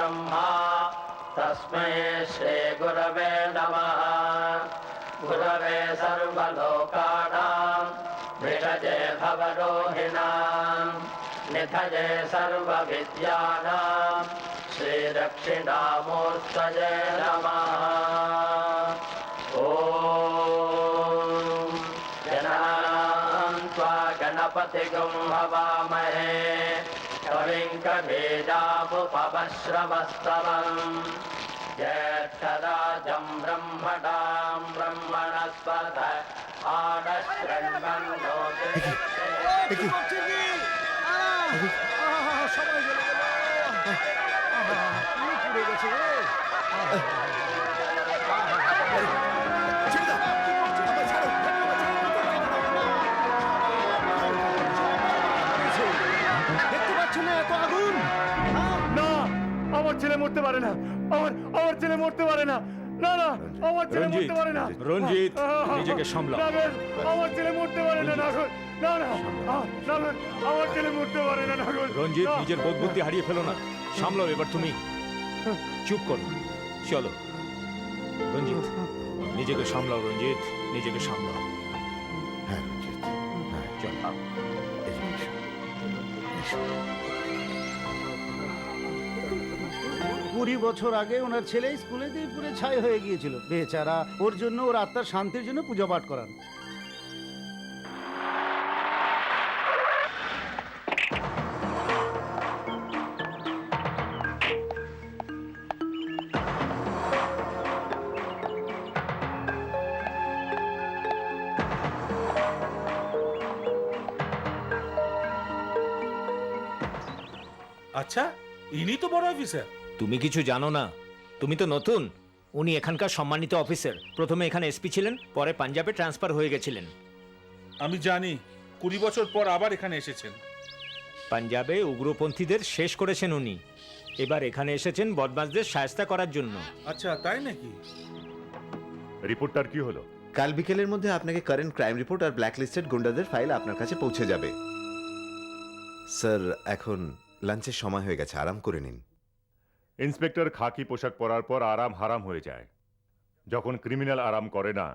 ब्रह्मा तस्मै श्री गुरवे नमः। गुरवे सर्वलोकानां विषजे भवरोहिणां निधये सर्वविद्यानां श्रीदक्षिणामूर्तये नमः। ॐ गणानां त्वा गणपतिगुं हवामहे कविं कवीनामुपमश्रवस्तमम् ज्येष्ठराजं ब्रह्मणां ब्रह्मणस्पत आनशृण्वन्नो আমার ছেলে মরতে পারে না, আমার ছেলে মরতে পারে না, না না আমার ছেলে মরতে পারে না। রঞ্জিত, নিজেকে সামলাও। নাগর, আমার ছেলে মরতে পারে না নাগর, না না নাগর, আমার ছেলে মরতে পারে না নাগর। রঞ্জিত, না। নিজের বোধ বুদ্ধি হারিয়ে ফেলো না, সামলাও এবার তুমি। চুপ করো, চলো। রঞ্জিত, নিজেকে সামলাও। রঞ্জিত, নিজেকে সামলাও। হ্যাঁ রঞ্জিত, হ্যাঁ চল। এসো, এসো। 20 বছর আগে ওনার ছেলে স্কুলে দিয়ে পুরে ছাই হয়ে গিয়েছিল। বেচারা, ওর জন্য, ওর আত্মার শান্তির জন্য পূজা পাঠ করান। আচ্ছা, ইনি তো বড় অফিসার। তুমি কিছু জানো না, তুমি তো নতুন। উনি এখানকার সম্মানিত অফিসার। প্রথমে এখানে এসপি ছিলেন, পরে পাঞ্জাবে ট্রান্সফার হয়ে গেছিলেন। আমি জানি 20 বছর পর আবার এখানে এসেছেন। পাঞ্জাবে উগ্রপন্থীদের শেষ করেছেন উনি। এবার এখানে এসেছেন বদমাশদের শায়েস্তা করার জন্য। আচ্ছা, তাই নাকি? রিপোর্টটার কি হলো? কাল বিকেলের মধ্যে আপনাকে কারেন্ট ক্রাইম রিপোর্ট আর ব্ল্যাকলিস্টেড গুন্ডাদের ফাইল আপনার কাছে পৌঁছে যাবে। স্যার, এখন লাঞ্চের সময় হয়ে গেছে, আরাম করে নিন। ইন্সপেক্টর খাকি পোশাক পরার পর আরাম হারাম হয়ে যায়। যখন ক্রিমিনাল আরাম করে না,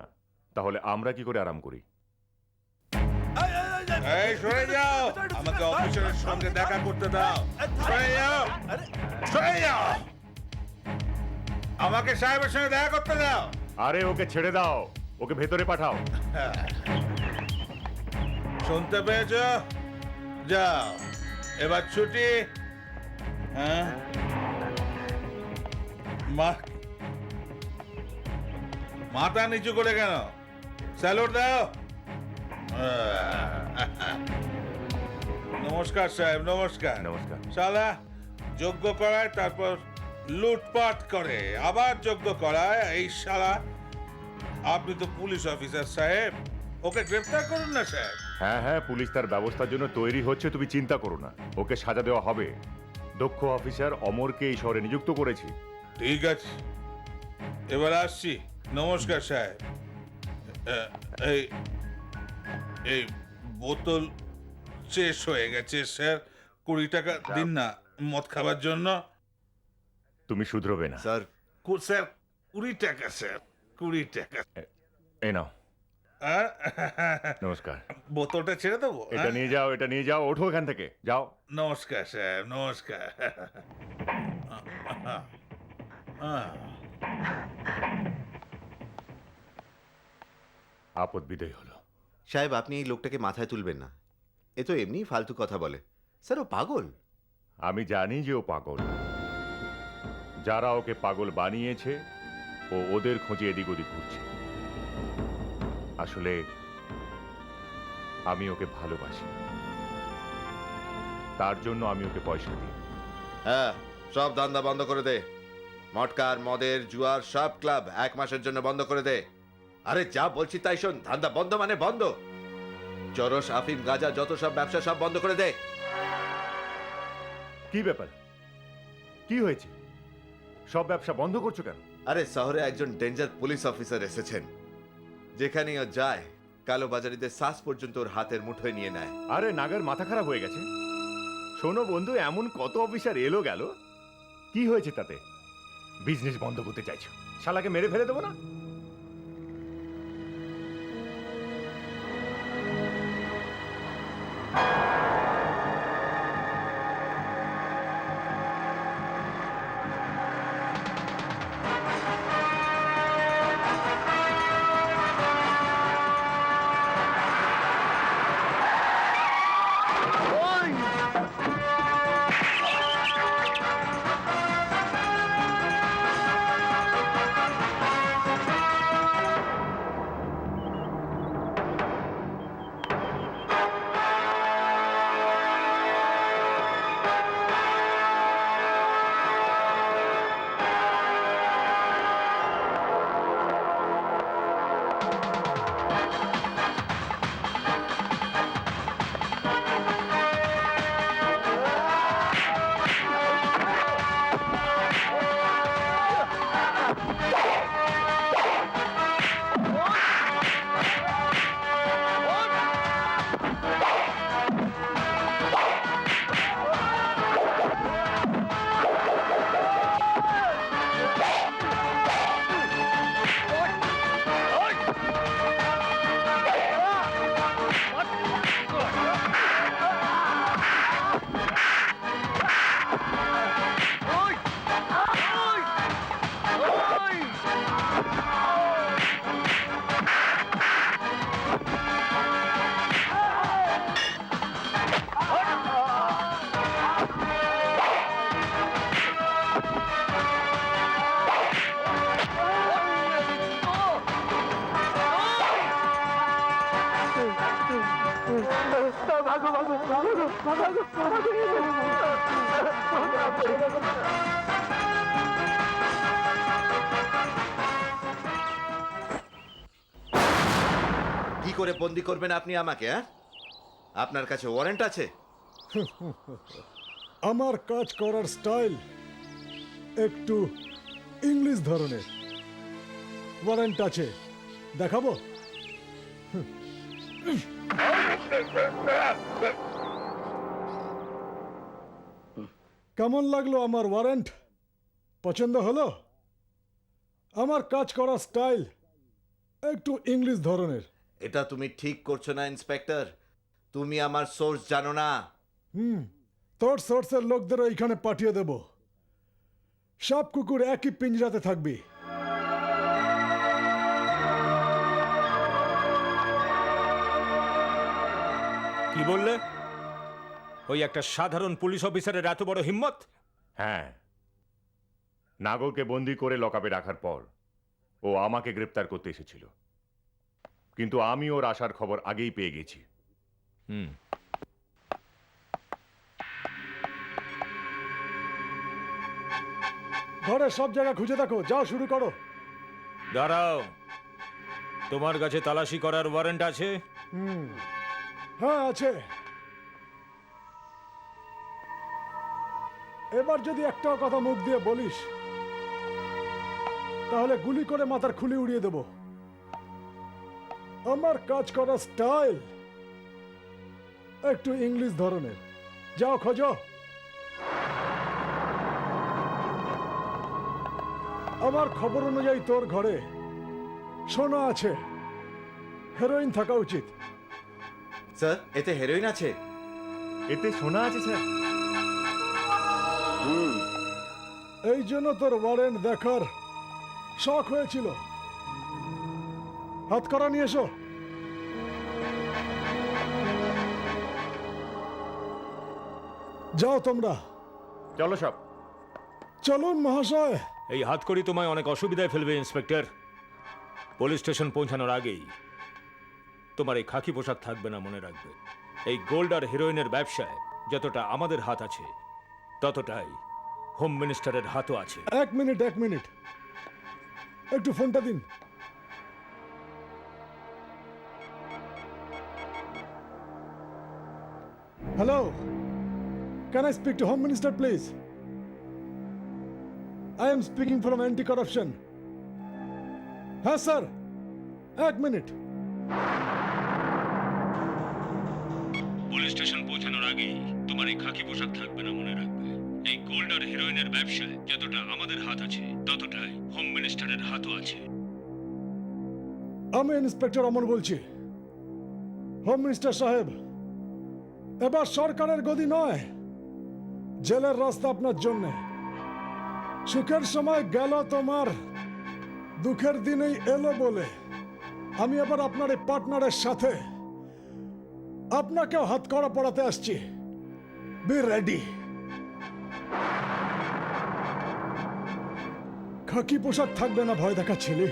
তাহলে আমরা কি করে আরাম করি? এই সরে যাও, আমাকে অফিসারের সঙ্গে দেখা করতে দাও। সরে যাও, সরে যাও, আমাকে সাহেবের সঙ্গে দেখা করতে দাও। আরে ওকে ছেড়ে দাও, ওকে ভেতরে পাঠাও। শুনতে পেয়েছ? যাও, এবার ছুটি। হ্যাঁ, মাথা নিচু করে কেন? স্যালুট দাও। নমস্কার সাহেব, নমস্কার। নমস্কার। শালা যোগ্য করায়, তারপর লুটপাট করে, আবার যোগ্য করায়। এই শালা, আপনি তো পুলিশ অফিসার সাহেব, ওকে গ্রেফতার করুন না সাহেব। হ্যাঁ হ্যাঁ, পুলিশ তার ব্যবস্থার জন্য তৈরি হচ্ছে, তুমি চিন্তা করো না। ওকে সাজা দেওয়া হবে। দক্ষ অফিসার অমরকে এই শহরে নিযুক্ত করেছি। ঠিক আছে, এবার আসছি। নমস্কার সাহেব। এই এই বোতল শেষ হয়ে গেছে স্যার, 20 টাকা দিন না মদ খাবার জন্য। তুমি শুধরবে না। স্যার, স্যার 20 টাকা স্যার, 20 টাকা। এই নাও। নমস্কার। বোতলটা ছেড়ে দেবো? এটা নিয়ে যাও, এটা নিয়ে যাও। ওঠো এখান থেকে, যাও। নমস্কার সাহেব, নমস্কার। আপদ বিদায় হলো। সাহেব, আপনি এই লোকটাকে মাথায় তুলবেন না। এ তো এমনি ফালতু কথা বলে। স্যার, ও পাগল। আমি জানি যে ও পাগল। যারা ওকে পাগল বানিয়েছে, ও ওদের খোঁজে এদিক ওদিক ঘুরছে। আসলে আমি ওকে ভালোবাসি, তার জন্য আমি ওকে পয়সা দিই। হ্যাঁ, সব ধান্দা বন্ধ করে দে। মটকার, মদের, জুয়ার সব ক্লাব 1 মাসের জন্য বন্ধ করে দে। আরে যা বলছি তাই শোন, ধান্দা বন্ধ মানে বন্ধ। চরস, আফিম, গাঁজা, যত সব ব্যবসা সব বন্ধ করে দে। কি ব্যাপার? কি হয়েছে? সব ব্যবসা বন্ধ করছো কেন? আরে শহরে একজন ডেঞ্জার পুলিশ অফিসার এসেছেন। যেখানেই ও যায়, কালোবাজারিদের শ্বাস পর্যন্ত ওর হাতের মুঠোয় নিয়ে নেয়। আরে নাগের মাথা খারাপ হয়ে গেছে। শোনো বন্ধু, এমন কত অফিসার এলো গেল, কি হয়েছে তাতে? বিজনেস বন্ধ করতে চাইছো, শালাকে মেরে ফেলে দেবো না? কি করে বন্দি করবেন আপনি আমাকে? হ্যাঁ, আপনার কাছে ওয়ারেন্ট আছে? আমার কাজ করার স্টাইল একটু ইংলিশ ধরনের। ওয়ারেন্ট আছে, দেখাবো? কেমন লাগলো আমার ওয়ারেন্ট? পছন্দ হলো? আমার কাজ করার স্টাইল একটু ইংলিশ ধরনের। এটা তুমি ঠিক করছো না ইন্সপেক্টর। তুমি আমার সোর্স জানো না। তোর সোর্সের লোকদের এইখানে পাঠিয়ে দেব। সব কুকুর একই পিঞ্জরাতে থাকবি। কি বললে? ওই একটা সাধারণ পুলিশ অফিসারের এত বড় হিম্মত? হ্যাঁ, নাগরকে বন্দি করে লকআপে রাখার পর ও আমাকে গ্রেপ্তার করতে এসেছিল, কিন্তু আমি ওর আসার খবর আগেই পেয়ে গেছি। ঘরে সব জায়গা খুঁজে দেখো, যাও শুরু করো। দাঁড়াও, তোমার কাছে তালাশি করার ওয়ারেন্ট আছে? হ্যাঁ আছে। এবার যদি একটাও কথা মুখ দিয়ে বলিস তাহলে গুলি করে মাথার খুলি উড়িয়ে দেব। আমার কাজ করার স্টাইল একটু ইংলিশ ধরনের। যাও খোঁজো। আমার খবর অনুযায়ী তোর ঘরে সোনা আছে, হেরোইন থাকা উচিত। স্যার, এতে হেরোইন আছে? এতে সোনা আছে স্যার? এই জন্য তোর ওয়ারেন্ট দেখার শখ হয়েছিল। হাত করা নিয়ে এসো। যাও তোমরা। চলো সব। চলুন মহাশয়। এই হাতকড়ি তোমায় অনেক অসুবিধায় ফেলবে ইন্সপেক্টর। পুলিশ স্টেশন পৌঁছানোর আগেই তোমার এই খাকি পোশাক থাকবে না, মনে রাখবে। এই গোল্ড আর হিরোইনের ব্যবসায় যতটা আমাদের হাত আছে ততটাই হোম মিনিস্টারের হাতও আছে। এক মিনিট, একটু ফোনটা দিন। Hello, can I speak to home minister please? I am speaking from anti-corruption. হ্যাঁ স্যার, এক মিনিট। পুলিশ স্টেশন পৌঁছানোর আগেই তোমার এই খাকি পোশাক থাকবে না, মনে রাখবে। এই গোল্ড আর হিরোইনের ব্যবসায় যতটা আমাদের হাত আছে ততটাই হোম মিনিস্টারের হাতও আছে। আমি ইন্সপেক্টর অমর বলছি। হোম মিনিস্টার সাহেব, এবার সরকারের গদি নয়, জেলের রাস্তা আপনার জন্য। সুখের সময় গেল তোমার, দুঃখের দিনেই এলো বলে আমি এবার আপনার এই পার্টনারের সাথে আপনাকেও হাত করা পড়াতে আসছি। B ready. খাকি পোশাক থাকবে না ভয় দেখা ছেলে।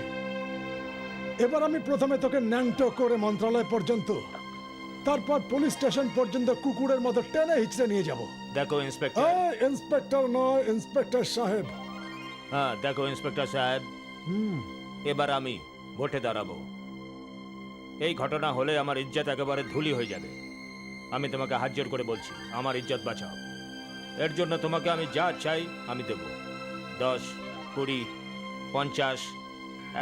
এবার আমি প্রথমে তোকে ন্যাংটো করে মন্ত্রণালয় পর্যন্ত, তারপর পুলিশ স্টেশন পর্যন্ত কুকুরের মতো টেনে হিচড়ে নিয়ে যাব। দেখো ইন্সপেক্টর, ইন্সপেক্টর নয়, ইন্সপেক্টর সাহেব। হ্যাঁ দেখো ইন্সপেক্টর সাহেব, এবার আমি ভোটে দাঁড়াবো। এই ঘটনা হলে আমার ইজ্জত একেবারে ধুলি হয়ে যাবে। আমি তোমাকে হাত জোর করে বলছি, আমার ইজ্জত বাঁচাও। এর জন্য তোমাকে আমি যা চাই আমি দেব। 10, 20, 50,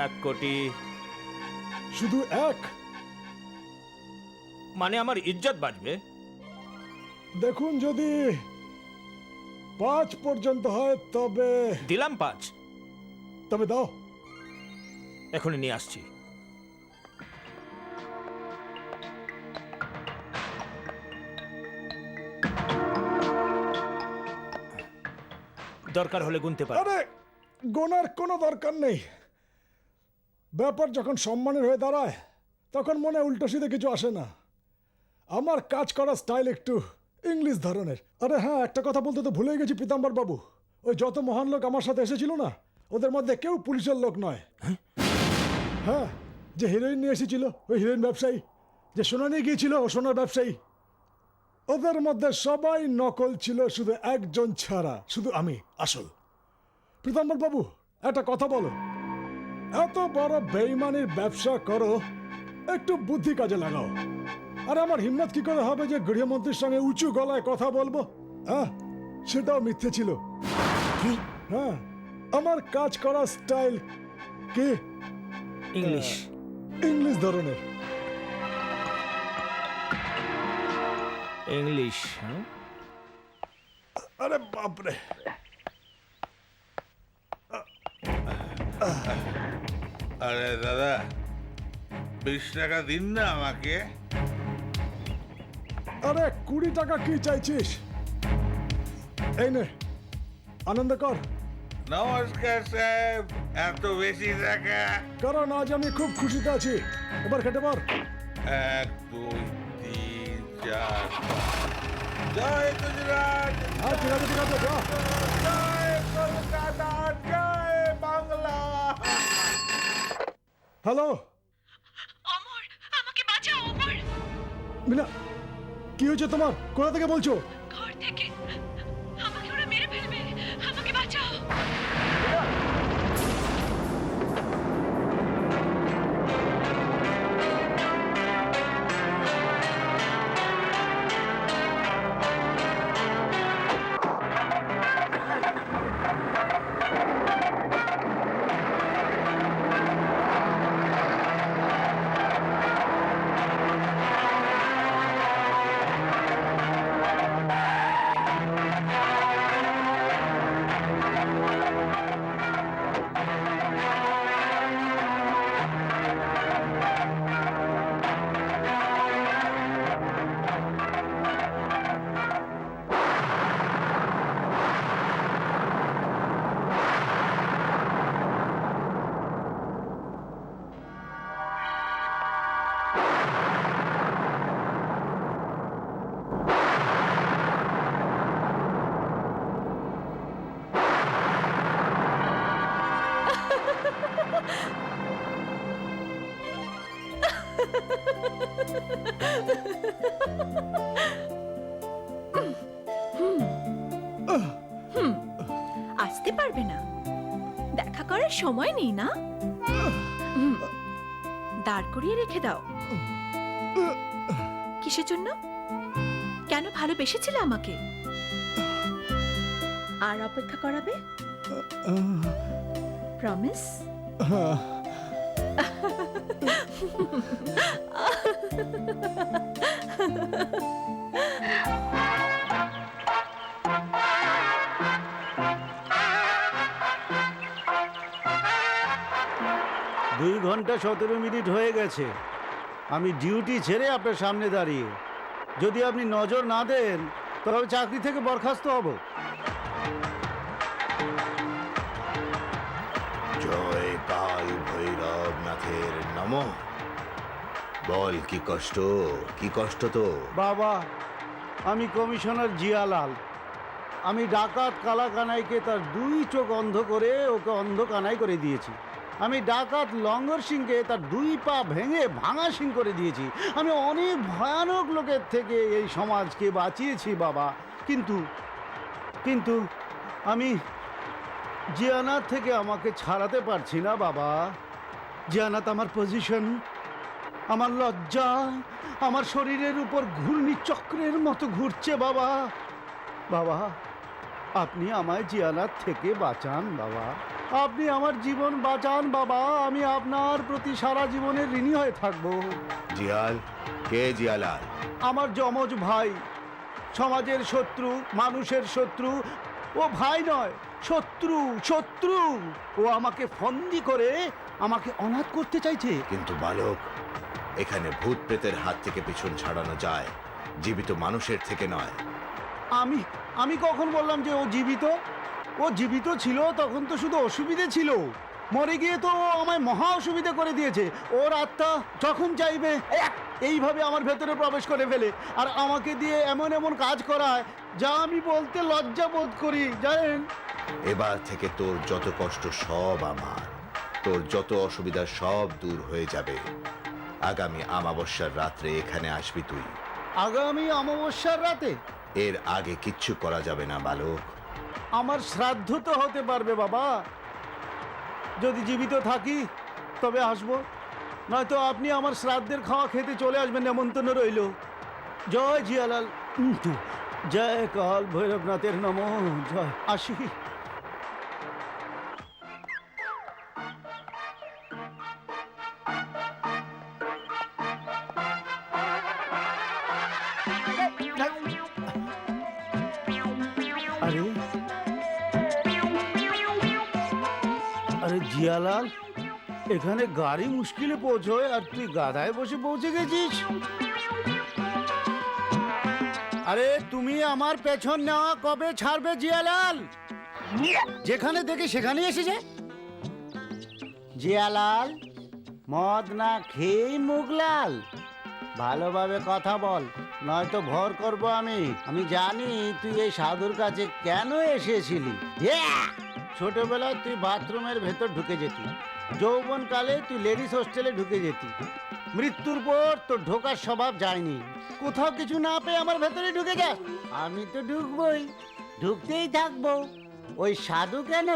1 কোটি। শুধু এক? মানে আমার ইজ্জত বাঁচবে। দেখুন, যদি 5 পর্যন্ত হয় তবে দিলাম 5। তবে দাও। এখনই নিয়ে আসছি। দরকার হলে গুনতে পারো। আরে গোনার কোনো দরকার নেই। ব্যাপার যখন সম্মানের হয়ে দাঁড়ায় তখন মনে উল্টো সিধে কিছু আসে না। আমার কাজ করার স্টাইল একটু ইংলিশ ধরনের। আরে হ্যাঁ, একটা কথা বলতে তো ভুলে গেছি পীতাম্বর বাবু, ওই যত মহান লোক আমার সাথে এসেছিল না, ওদের মধ্যে কেউ পুলিশের লোক নয়। হ্যাঁ, যে হিরোইন নিয়ে এসেছিল ওই হিরোইন ব্যবসায়ী, যে সোনা নিয়ে গিয়েছিল ও সোনার ব্যবসায়ী, ওদের মধ্যে সবাই নকল ছিল, শুধু একজন ছাড়া, শুধু আমি আসল। পীতাম্বর বাবু, একটা কথা বলো, এত বড় বেইমানির ব্যবসা করো, একটু বুদ্ধি কাজে লাগাও। আর আমার হিম্মত কি করে হবে যে গৃহমন্ত্রীর সঙ্গে উঁচু গলায় কথা বলবো? হ্যাঁ, সেটাও মিথ্যে ছিল। হ্যাঁ, আমার কাজ করার স্টাইল কি ইংলিশ। ইংলিশ ধরনের। ইংলিশ। আরে বাপরে, আরে দাদা, 20 টাকা দিন না আমাকে। আরে 20 টাকা কি চাইছিস? এই নে, আনন্দ কর। নমস্কার সাহেব, এত বেশি টাকা? কারণ আজ আমি খুব খুশিতে আছি। এবার খেতে পার। 1, 2, 3, 4, 5। জয় গুজরাট, হ্যাঁ, ঠিক আছে, ঠিক আছে, যা। জয় কলকাতা, জয় বাংলা। হ্যালো অমর, আমাকে বাঁচাও অমর। মিনা, কি হয়েছে তোমার? কোথা থেকে বলছো? ঘর থেকে আমাকে ওরা মেরে ফেলবে, আমাকে বাঁচাও। আসতে পারবে না? দেখা করার সময় নেই না? দাঁড় করিয়ে রেখে দাও। কিসের জন্য? কেন ভালোবেসেছিলে আমাকে? আর অপেক্ষা করাবে? প্রমিস? 2 ঘন্টা 17 মিনিট হয়ে গেছে। আমি ডিউটি ছেড়ে আপনার সামনে দাঁড়িয়ে। যদি আপনি নজর না দেন তবে চাকরি থেকে বরখাস্ত হব। জয় কাল ভৈরবনাথের নমঃ। বল কি কষ্ট তো? বাবা, আমি কমিশনার জিয়ালাল। আমি ডাকাত কালাকানাইকে তার 2 চোখ অন্ধ করে ওকে অন্ধ কানাই করে দিয়েছি। আমি ডাকাত লঙ্গর সিংকে তার 2 পা ভেঙে ভাঙা সিং করে দিয়েছি। আমি অনেক ভয়ানক লোকের থেকে এই সমাজকে বাঁচিয়েছি বাবা। কিন্তু আমি জিয়ানাত থেকে আমাকে ছাড়াতে পারছি না বাবা। জিয়ানাত আমার পজিশন, আমার লজ্জা আমার শরীরের উপর ঘূর্ণিচক্রের মতো ঘুরছে বাবা। বাবা, আপনি আমায় জিয়ানাত থেকে বাঁচান বাবা। আপনি আমার জীবন বাঁচান বাবা। আমি আপনার প্রতি সারা জীবনের ঋণী হয়ে থাকবো। জিয়াল কে? জিয়ালাল আমার যমজ ভাই, সমাজের শত্রু, মানুষের শত্রু। ও ভাই নয়, শত্রু। ও আমাকে ফন্দি করে আমাকে অনাথ করতে চাইছে। কিন্তু বালক, এখানে ভূত প্রেতের হাত থেকে পিছন ছাড়ানো যায়, জীবিত মানুষের থেকে নয়। আমি কখন বললাম যে ও জীবিত? ও জীবিত ছিল তখন তো শুধু অসুবিধে ছিল। মরে গিয়ে তো ও আমায় মহা অসুবিধা করে দিয়েছে। ওর আত্মা যখন চাইবে এইভাবে আমার ভেতরে প্রবেশ করে ফেলে আর আমাকে দিয়ে এমন কাজ করায় যা আমি বলতে লজ্জা বোধ করি, জানেন? এবার থেকে তোর যত কষ্ট সব আমার, তোর যত অসুবিধা সব দূর হয়ে যাবে। আগামী অমাবস্যার রাত্রে এখানে আসবি তুই। আগামী অমাবস্যার রাতে? এর আগে কিচ্ছু করা যাবে না বালক। আমার শ্রাদ্ধ তো হতে পারবে বাবা। যদি জীবিত থাকি তবে আসবো, নয়তো আপনি আমার শ্রাদ্ধের খাওয়া খেতে চলে আসবেন, নেমন্তন্ন রইল। জয় জিয়ালাল, জয় কাল ভৈরবনাথের নমঃ। জয়। আসি। আরে জিয়ালাল, এখানে গাড়ি মুশকিলে পৌঁছয় আর তুই গাধায় বসে পৌঁছে গেছিস। আরে তুমি আমার পেছন নেওয়া কবে ছাড়বে জিয়ালাল? যেখানে দেখি সেখানেই এসেছে। জিয়ালাল, মদ না খেয়েই মুখ লাল? ভালোভাবে কথা বল, নয়তো ভর করব আমি। আমি জানি তুই এই সাধুর কাছে কেন এসেছিলি। ছোটবেলায় তুই বাথরুমের ভেতর ঢুকে যেতি, যৌবনকালে তুই লেডিস হোস্টেলে ঢুকে যেতি, মৃত্যুর পর তোর ঢোকার স্বভাব যায়নি। কোথাও কিছু না পেয়ে আমার ভেতরে ঢুকে যাস। আমি তো ঢুকবই, ঢুকতেই থাকবো। ওই সাধু কেন,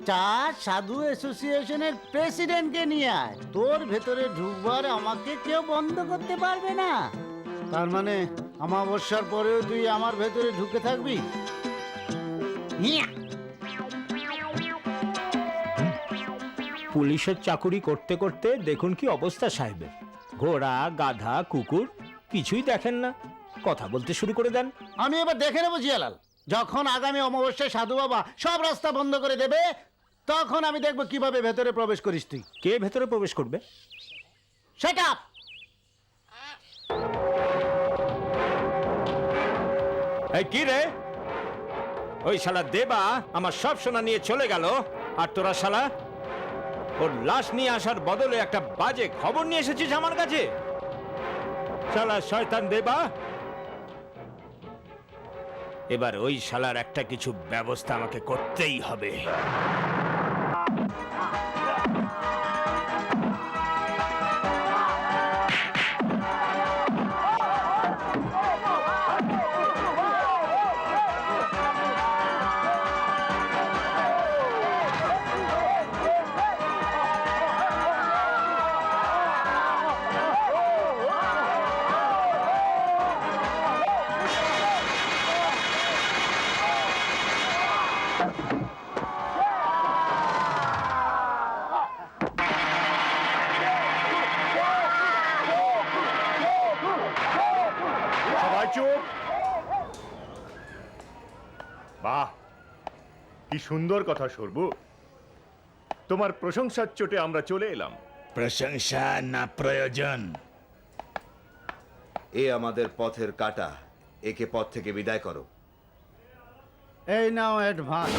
চার সাধু অ্যাসোসিয়েশনের প্রেসিডেন্টকে নিয়ে আয়। তোর ভেতরে ঢুকবার আমাকে কেউ বন্ধ করতে পারবে না। তার মানে অমাবস্যার পরেও তুই আমার ভেতরে ঢুকে থাকবি? পুলিশের চাকুরি করতে করতে দেখুন কি অবস্থা সাহেবের। ঘোড়া, গাধা, কুকুর কিছুই দেখেন না, কথা বলতে শুরু করে দেন। আমি এবার দেখে নেবো জিয়ালাল, যখন আগামী অমাবস্যায় সাধু বাবা সব রাস্তা বন্ধ করে দেবে তখন আমি দেখবো কিভাবে ভেতরে প্রবেশ করিস তুই। কে ভেতরে প্রবেশ করবে? Shut up! এই কি রে? ওই শালা দেবা আমার সব সোনা নিয়ে চলে গেল, আর তোরা শালা ওর লাশ নিয়ে আসার বদলে একটা বাজে খবর নিয়ে এসেছিস আমার কাছে। শালা শয়তান দেবা, এবার ওই শালার একটা কিছু ব্যবস্থা আমাকে করতেই হবে। সবাই চুপ। বাহ, কি সুন্দর কথা সরবু। তোমার প্রশংসার চোটে আমরা চলে এলাম। প্রশংসা না প্রয়োজন? এ আমাদের পথের কাটা, একে পথ থেকে বিদায় করো। এই নাও অ্যাডভান্স,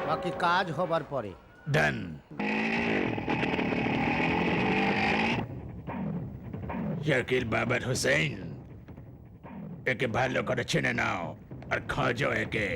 বাকি কাজ হবার পরে। ডান। শাকিল বাবার হুসেন, একে ভালো করে চিনে নাও আর খোঁজো একে।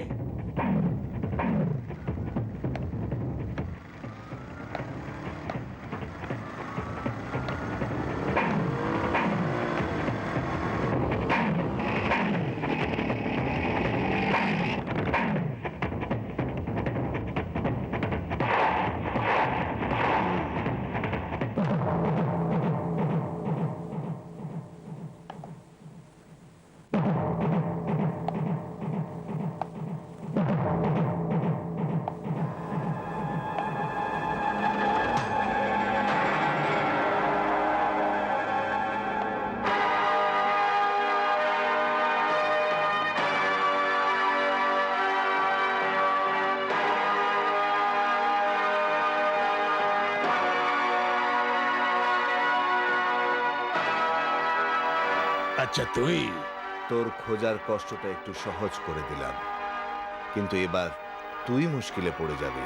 আচ্ছা, তুই তোর খোঁজার কষ্টটা একটু সহজ করে দিলাম, কিন্তু এবার তুই মুশকিলে পড়ে যাবি।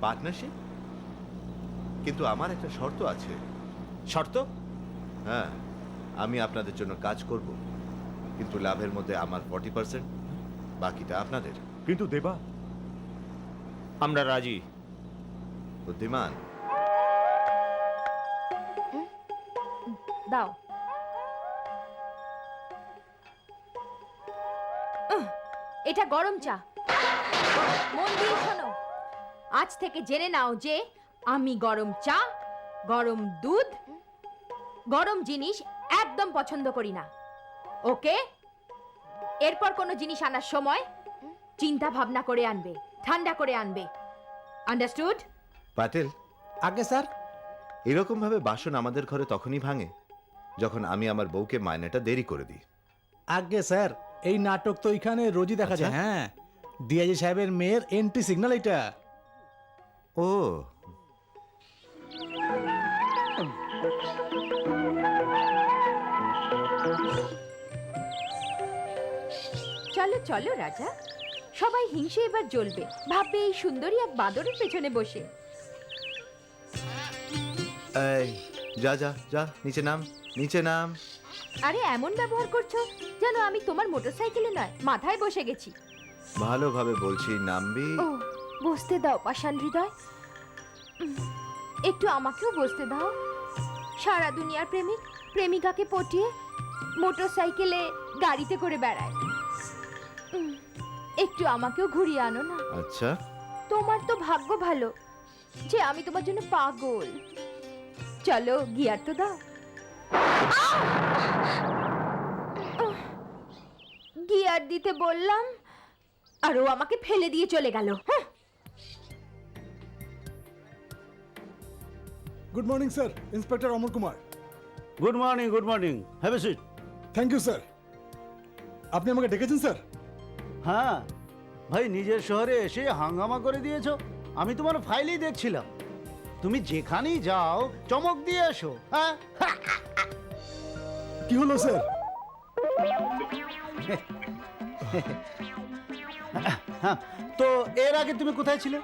পার্টনারশিপ? কিন্তু আমার একটা শর্ত আছে। শর্ত? হ্যাঁ, আমি আপনাদের জন্য কাজ করব, কিন্তু লাভের মধ্যে আমার 40%, বাকিটা আপনাদের। কিন্তু দেবা, আমরা রাজি। বুদ্ধিমান। দাও। এটা গরম চা। মন দিয়ে শোনো, আজ থেকে জেনে নাও যে আমি গরম চা, গরম দুধ, গরম জিনিস একদম পছন্দ করি না। ওকে? এরপর কোনো জিনিস আনার সময় চিন্তা ভাবনা করে আনবে, ঠান্ডা করে আনবে। আন্ডারস্টুড? পাটেল, আগে স্যার। এরকম ভাবে বাসন আমাদের ঘরে তখনই ভাঙে যখন আমি আমার বউকে মাইনেটা দেরি করে দিই। আগে স্যার, এই নাটক তো এখানে রোজই দেখা যায়। আচ্ছা। হ্যাঁ, ডিআইজি সাহেবের মেয়ের এন্ট্রি সিগন্যাল এটা। ও, চলো চলো রাজা, সবাই হিংসে এবার জ্বলবে, ভাববে এই সুন্দরী এক বাঁদরের পেছনে বসে। এই যা যা যা, নিচে নাম, নিচে নাম। আরে এমন ব্যবহার করছো যেন আমি তোমার মোটরসাইকেলে নয় মাথায় বসে গেছি। ভালোভাবে বলছি, নামবি। ও, বসতে দাও পাষাণ হৃদয়। একটু আমাকেও বসতে দাও। সারা দুনিয়ার প্রেমিক প্রেমিকাকে পটিয়ে মোটরসাইকেলে গাড়িতে করে বেড়ায়। একটু আমাকেও ঘুরিয়ে আনো না। আচ্ছা, তোমার তো ভাগ্য ভালো যে আমি তোমার জন্য পাগল। চলো গিয়ার তো দাও। গিয়ার দিতে বললাম আর ও আমাকে ফেলে দিয়ে চলে গেল। Good morning sir, inspector Amar Kumar. Good morning, good morning. Have a seat. Thank you sir. আপনি আমাকে ডেকেছেন স্যার? হ্যাঁ ভাই, নিজের শহরে এসে হাঙ্গামা করে দিয়েছো। আমি তোমার ফাইলই দেখছিলাম। তুমি যেখানেই যাও চমক দিয়ে এসো। হ্যাঁ, কি হলো স্যার? হ্যাঁ, তো এর আগে তুমি কোথায় ছিলে?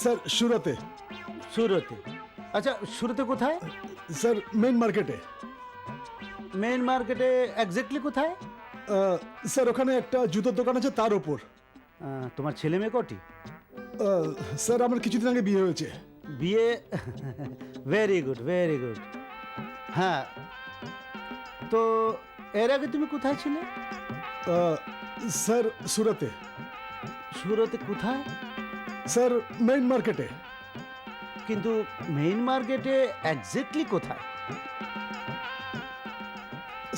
স্যার সুরাতে। সুরতে? আচ্ছা, সুরতে কোথায়? স্যার মেইন মার্কেটে। মেইন মার্কেটে এক্স্যাক্টলি কোথায়? স্যার ওখানে একটা জুতোর দোকান আছে, তার ওপর। তোমার ছেলে মেয়ে কটি? স্যার আমার কিছুদিন আগে বিয়ে হয়েছে। বিয়ে? Very good, very good. হ্যাঁ, তো এর আগে তুমি কোথায় ছিলে? স্যার সুরাতে। সুরতে কোথায়? স্যার মেইন মার্কেটে। কিন্তু মেইন মার্কেটে এক্স্যাক্টলি কোথায়?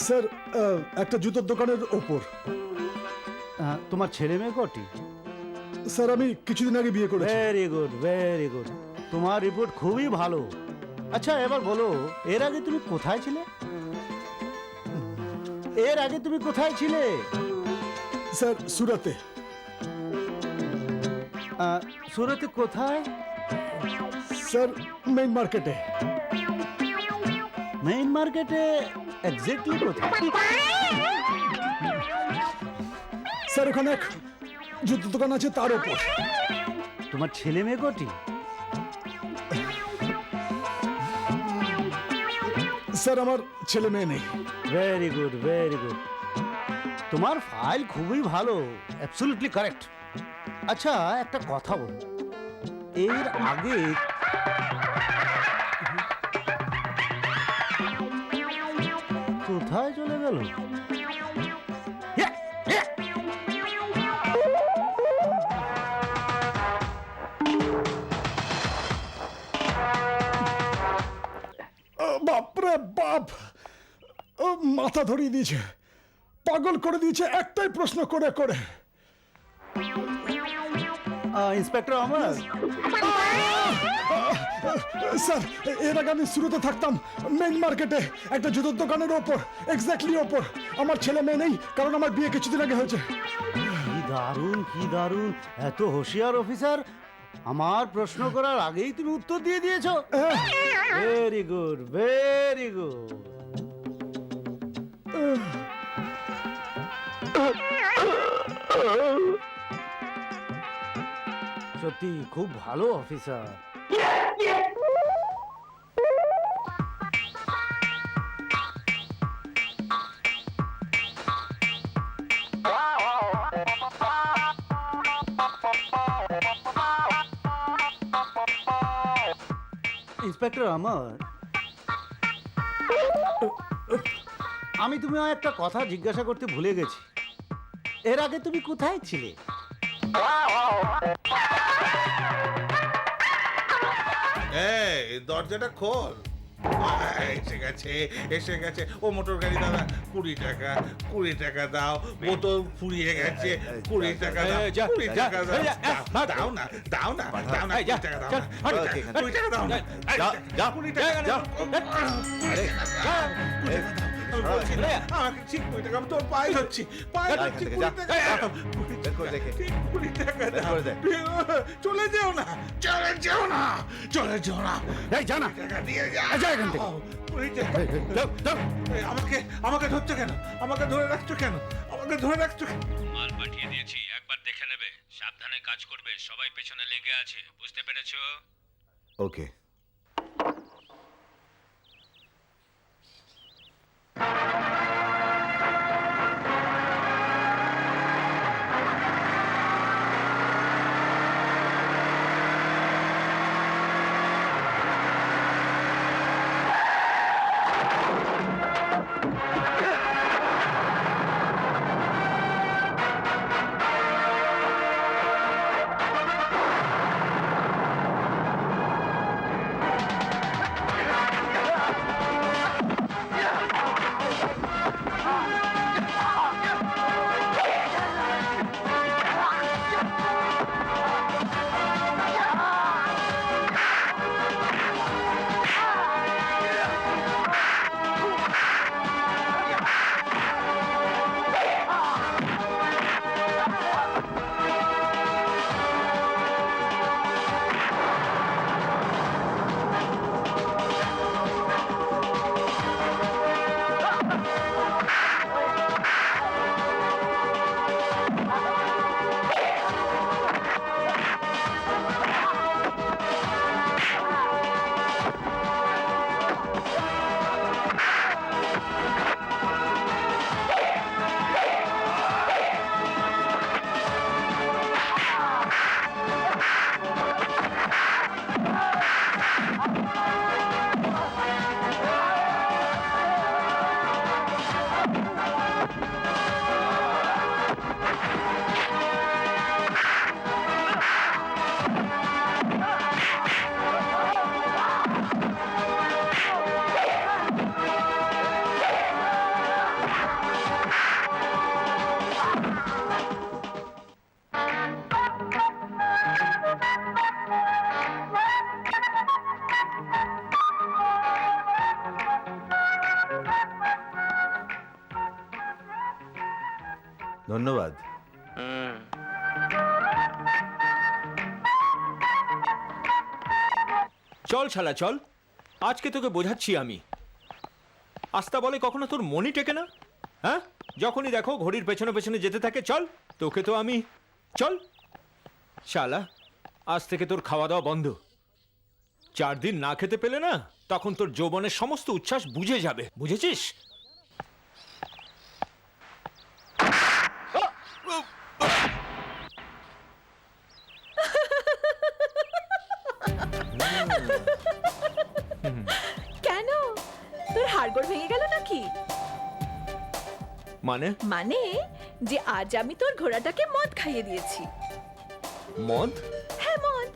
স্যার একটা জুতোর দোকানের ওপর। তোমার ছেলে মেয়ে কটি? স্যার আমি কিছুদিন আগে বিয়ে করেছি। Very good, very good. তোমার রিপোর্ট খুবই ভালো। আচ্ছা এবার বলো, এর আগে তুমি কোথায় ছিলে? এর আগে তুমি কোথায় ছিলে? স্যার সুরাতে। সুরতে কোথায়? স্যার মেইন মার্কেটে। মেইন মার্কেটে এক্স্যাক্টলি কোথায়? স্যার ওখানে এক জুতোর দোকান আছে, তার ওপর। তোমার ছেলে মেয়ে কটি? স্যার আমার ছেলে মেয়ে নেই। Very good, very good. তোমার ফাইল খুবই ভালো, অ্যাবসলিউটলি কারেক্ট। আচ্ছা একটা কথা বল, এর আগে কোথায় চলে গেল? বাপরে বাপ, মাথা ধরিয়ে দিয়েছে, পাগল করে দিয়েছে একটাই প্রশ্ন করে করে। ইন্সপেক্টর অমর, স্যার এর আগে আমি শুরুতে থাকতাম মেইন মার্কেটে একটা জুতোর দোকানের ওপর, এক্স্যাক্টলি ওপর। আমার ছেলে মেয়ে নেই, কারণ আমার বিয়ে কিছুদিন আগে হয়েছে। কি দারুণ, কি দারুণ। এত হোশিয়ার অফিসার, আমার প্রশ্ন করার আগেই তুমি উত্তর দিয়ে দিয়েছো। Very good, very good. সত্যি খুব ভালো অফিসার। ইন্সপেক্টর আমার, আমি তোমায় একটা কথা জিজ্ঞাসা করতে ভুলে গেছি। এর আগে তুমি কোথায় ছিলে? এই দরজাটা খোল। এসে গেছে ও মোটর গাড়ি দাদা, 20 টাকা, 20 টাকা দাও। বোতল ফুরিয়ে গেছে, 20 টাকা দাও, 20 টাকা দাও। দাও না, দাও না, দাও না, 20 টাকা দাও না, 20 টাকা দাও না, 20 টাকা দাও। আমি বলছি না, আমাকে ঠিক 20 টাকা, আমি তোর পায়ে ধরছি, পায়ে ধরছি, 20 টাকা দাও। 20 টাকা দাও। চলে যেও না, চলে যেও না, চলে যেও না। এই জানা টাকা দিয়ে যা। যা এখান থেকে। 20 টাকা। এই, আমাকে ধরছো কেন? আমাকে ধরে রাখছো কেন? আমাকে ধরে রাখছো কেন? মাল পাঠিয়ে দিয়েছি, একবার দেখে নেবে। সাবধানে কাজ করবে, সবাই পেছনে লেগে আছে, বুঝতে পেরেছো? ওকে। ধন্যবাদ। চল শালা চল, আজকে তোকে বোঝাচ্ছি আমি। আস্তা বলে কখনো তোর মনই টেকে না, হ্যাঁ? যখনই দেখো ঘড়ির পেছনে পেছনে যেতে থাকে। চল, তোকে তো আমি, চল শালা, আজ থেকে তোর খাওয়া দাওয়া বন্ধ। 4 দিন না খেতে পেলে না, তখন তোর যৌবনের সমস্ত উচ্ছ্বাস বুঝে যাবে, বুঝেছিস? কেন, তোর হাড়গোড় ভেঙে গেল নাকি? মানে? মানে যে আজ আমি তোর ঘোড়াটাকে মদ খাইয়ে দিয়েছি। মদ? হ্যাঁ মদ,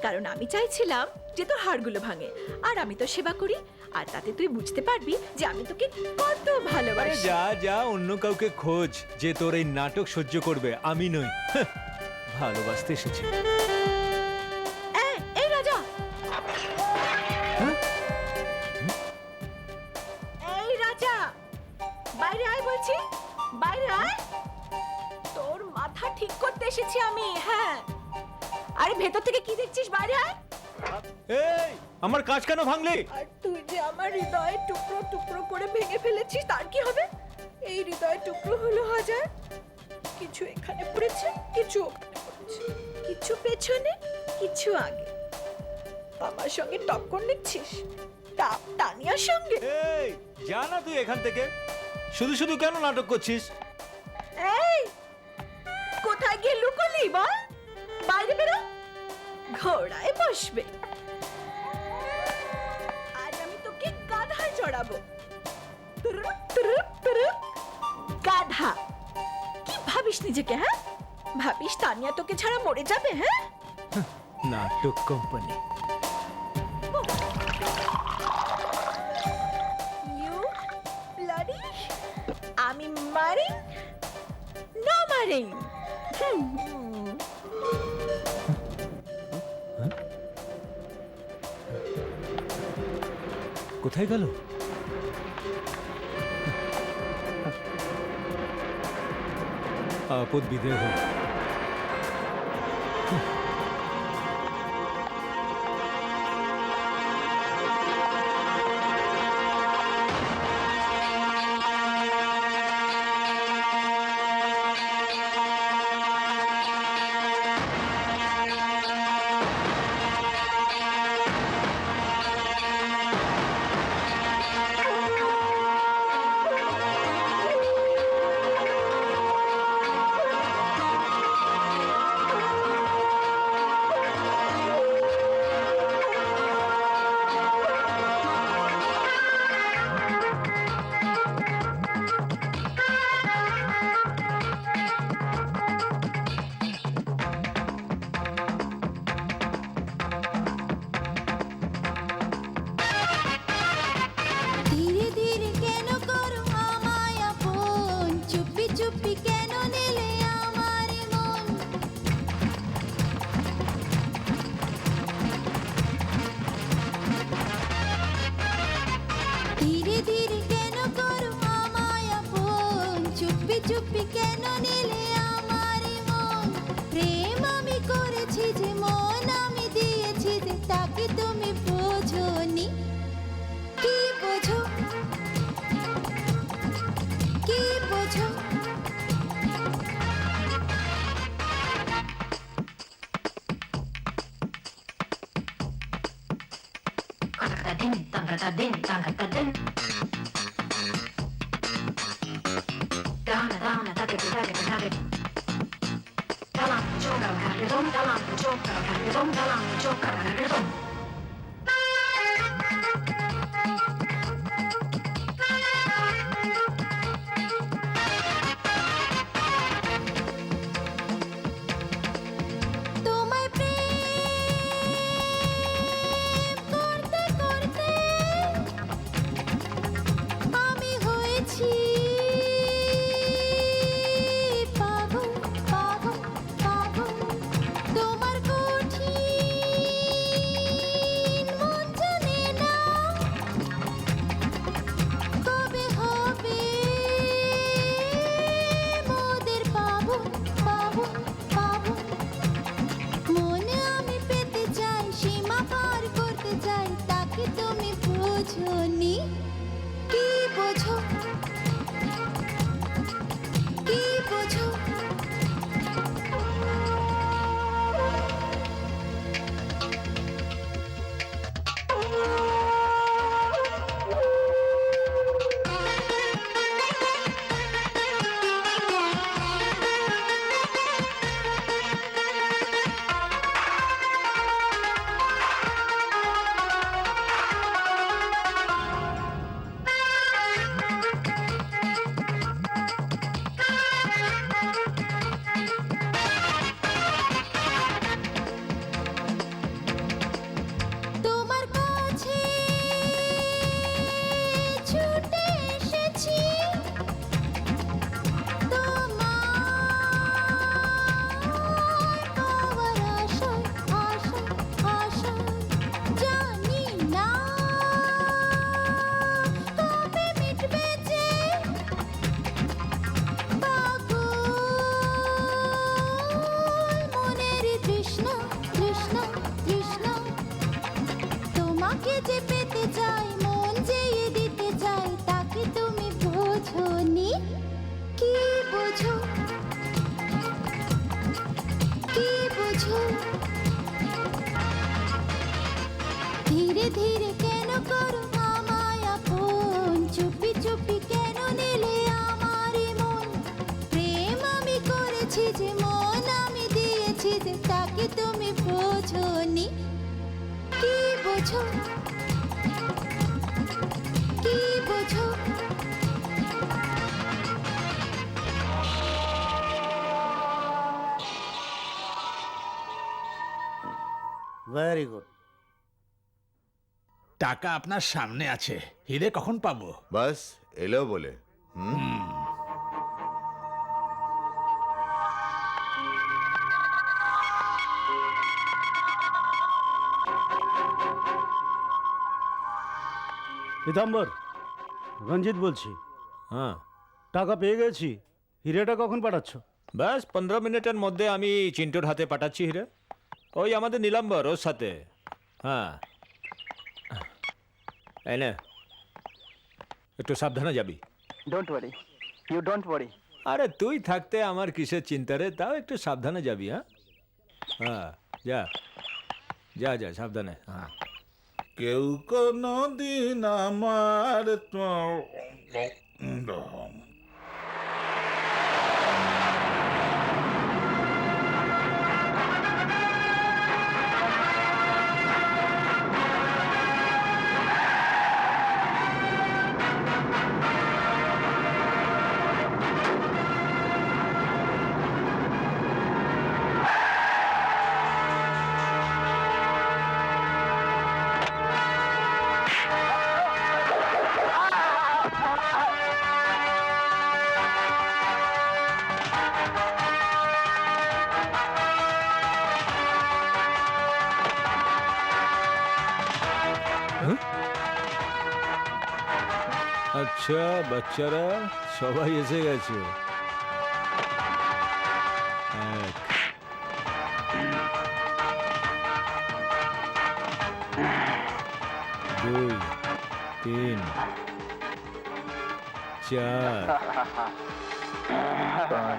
কারণ আমি চাইছিলাম যে তোর হাড়গুলো ভাঙে, আর আমি তো সেবা করি, আর তাতে তুই বুঝতে পারবি যে আমি তোকে কত আরে ভালোবাসি। যা যা, অন্য কাউকে খোঁজ যে তোর এই নাটক সহ্য করবে, আমি নই। হ্যাঁ, ভালোবাসতে এসেছি। এই রাজা, এই রাজা, বাইরে আয় বলছি, বাইরে আয়। তোর মাথা ঠিক করতে এসেছি আমি। হ্যাঁ, আরে ভেতর থেকে কি দেখছিস? বাইরে আয়। এই, আমার কাজ কেন ভাঙলি? আর তুই যে আমার হৃদয় টুকরো টুকরো করে ভেঙে ফেলেছিস, তার কি হবে? এই হৃদয় টুকরো হলো হাজার, কিছু এখানে পড়েছে, কিছু ওখানে পড়েছে, কিছু কিছু পেছনে কিছু আগে। আমার সঙ্গে টক্কর নিচ্ছিস তানিয়ার সঙ্গে? এই যা না তুই এখান থেকে, শুধু শুধু কেন নাটক করছিস? এই কোথায় গিয়ে লুকোলি বল? বাইরে বেরো, ঘোড়ায় বসবে। আজ আমি তোকে গাধায় চড়াবো। তুরুক, তুরুক, তুরুক। গাধা, কি ভাবিস নিজেকে? হ্যাঁ, ভাবিস তানিয়া তোকে ছাড়া মরে যাবে? হ্যাঁ, নাটক কোম্পানি। ইউ ব্লাডি, আমি মারি নো মারি। কোথায় গেল? আপদ বিদেহ। ধীরে ধীরে কেন করো আমায় আপন, চুপি চুপি কেন নিলে আমার মন। ধীরে ধীরে কেন করো আমায় আপন, চুপি চুপি কেন নিলে আমার মন। প্রেম আমি করেছি যে, মন আমি দিয়েছি যে, তাকে তুমি বোঝোনি। কি বোঝো, কি বোঝো? তোমায় প্রেম করতে করতে আমি হয়েছি পাগল, পাগল, পাগল। তোমার কঠিন ধীরে কেন করো আমায় আপন, চুপি চুপি কেন নিলে আমারই মন? প্রেম আমি করেছি যে, মন আমি দিয়েছি যে, তাকে তুমি বোঝোনি। কি বোঝো, কি বোঝো? Very good. টাকা আপনার সামনে আছে, হিরে কখন পাবো? বাস এলো বলে। পীতাম্বর, রঞ্জিত বলছি। হ্যাঁ, টাকা পেয়ে গেছি। হিরেটা কখন পাঠাচ্ছ? ব্যাস 15 মিনিটের মধ্যে আমি চিন্টুর হাতে পাঠাচ্ছি হিরে। ওই আমাদের নীলাম্বর ওর সাথে। হ্যাঁ, এই নে, একটু সাবধানে যাবি। Don't worry, you don't worry. আরে তুই থাকতে আমার কিসের চিন্তা রে, তাও একটু সাবধানে যাবি। হ্যাঁ হ্যাঁ, যা যা যা সাবধানে। হ্যাঁ, কেউ কোনো দিন আমার আচ্ছা বাচ্চারা সবাই এসে গেছে। এক, দুই, তিন, চার,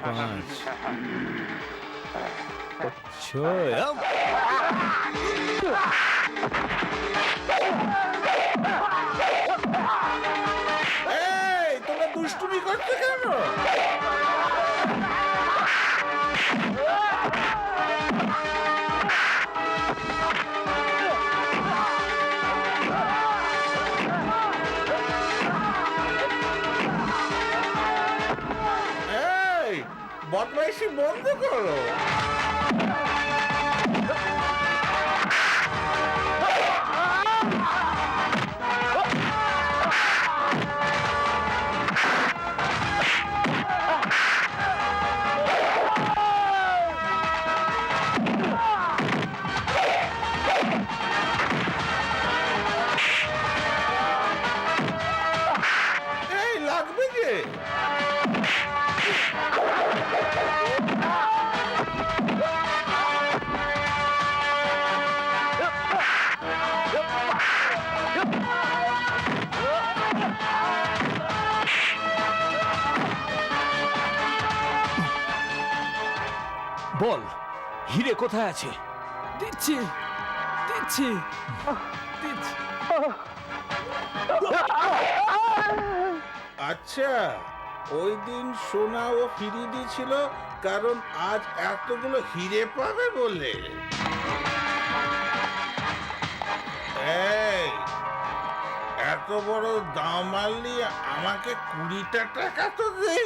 পাঁচ, ছয়। এই, তোমরা দুষ্টুমি করছো কেন? এই, বদমাইশি বন্ধ করো। এই, লাগবে যে। বল হিরে কোথায় আছে? দিচ্ছি দিচ্ছি দিচ্ছি। আচ্ছা, ওই দিন সোনা ও ফিরিয়ে দিয়েছিল কারণ আজ এতগুলো হিরে পাবে বলে। এই, এত বড় দাম মারলি আমাকে 20টা টাকা তো দে।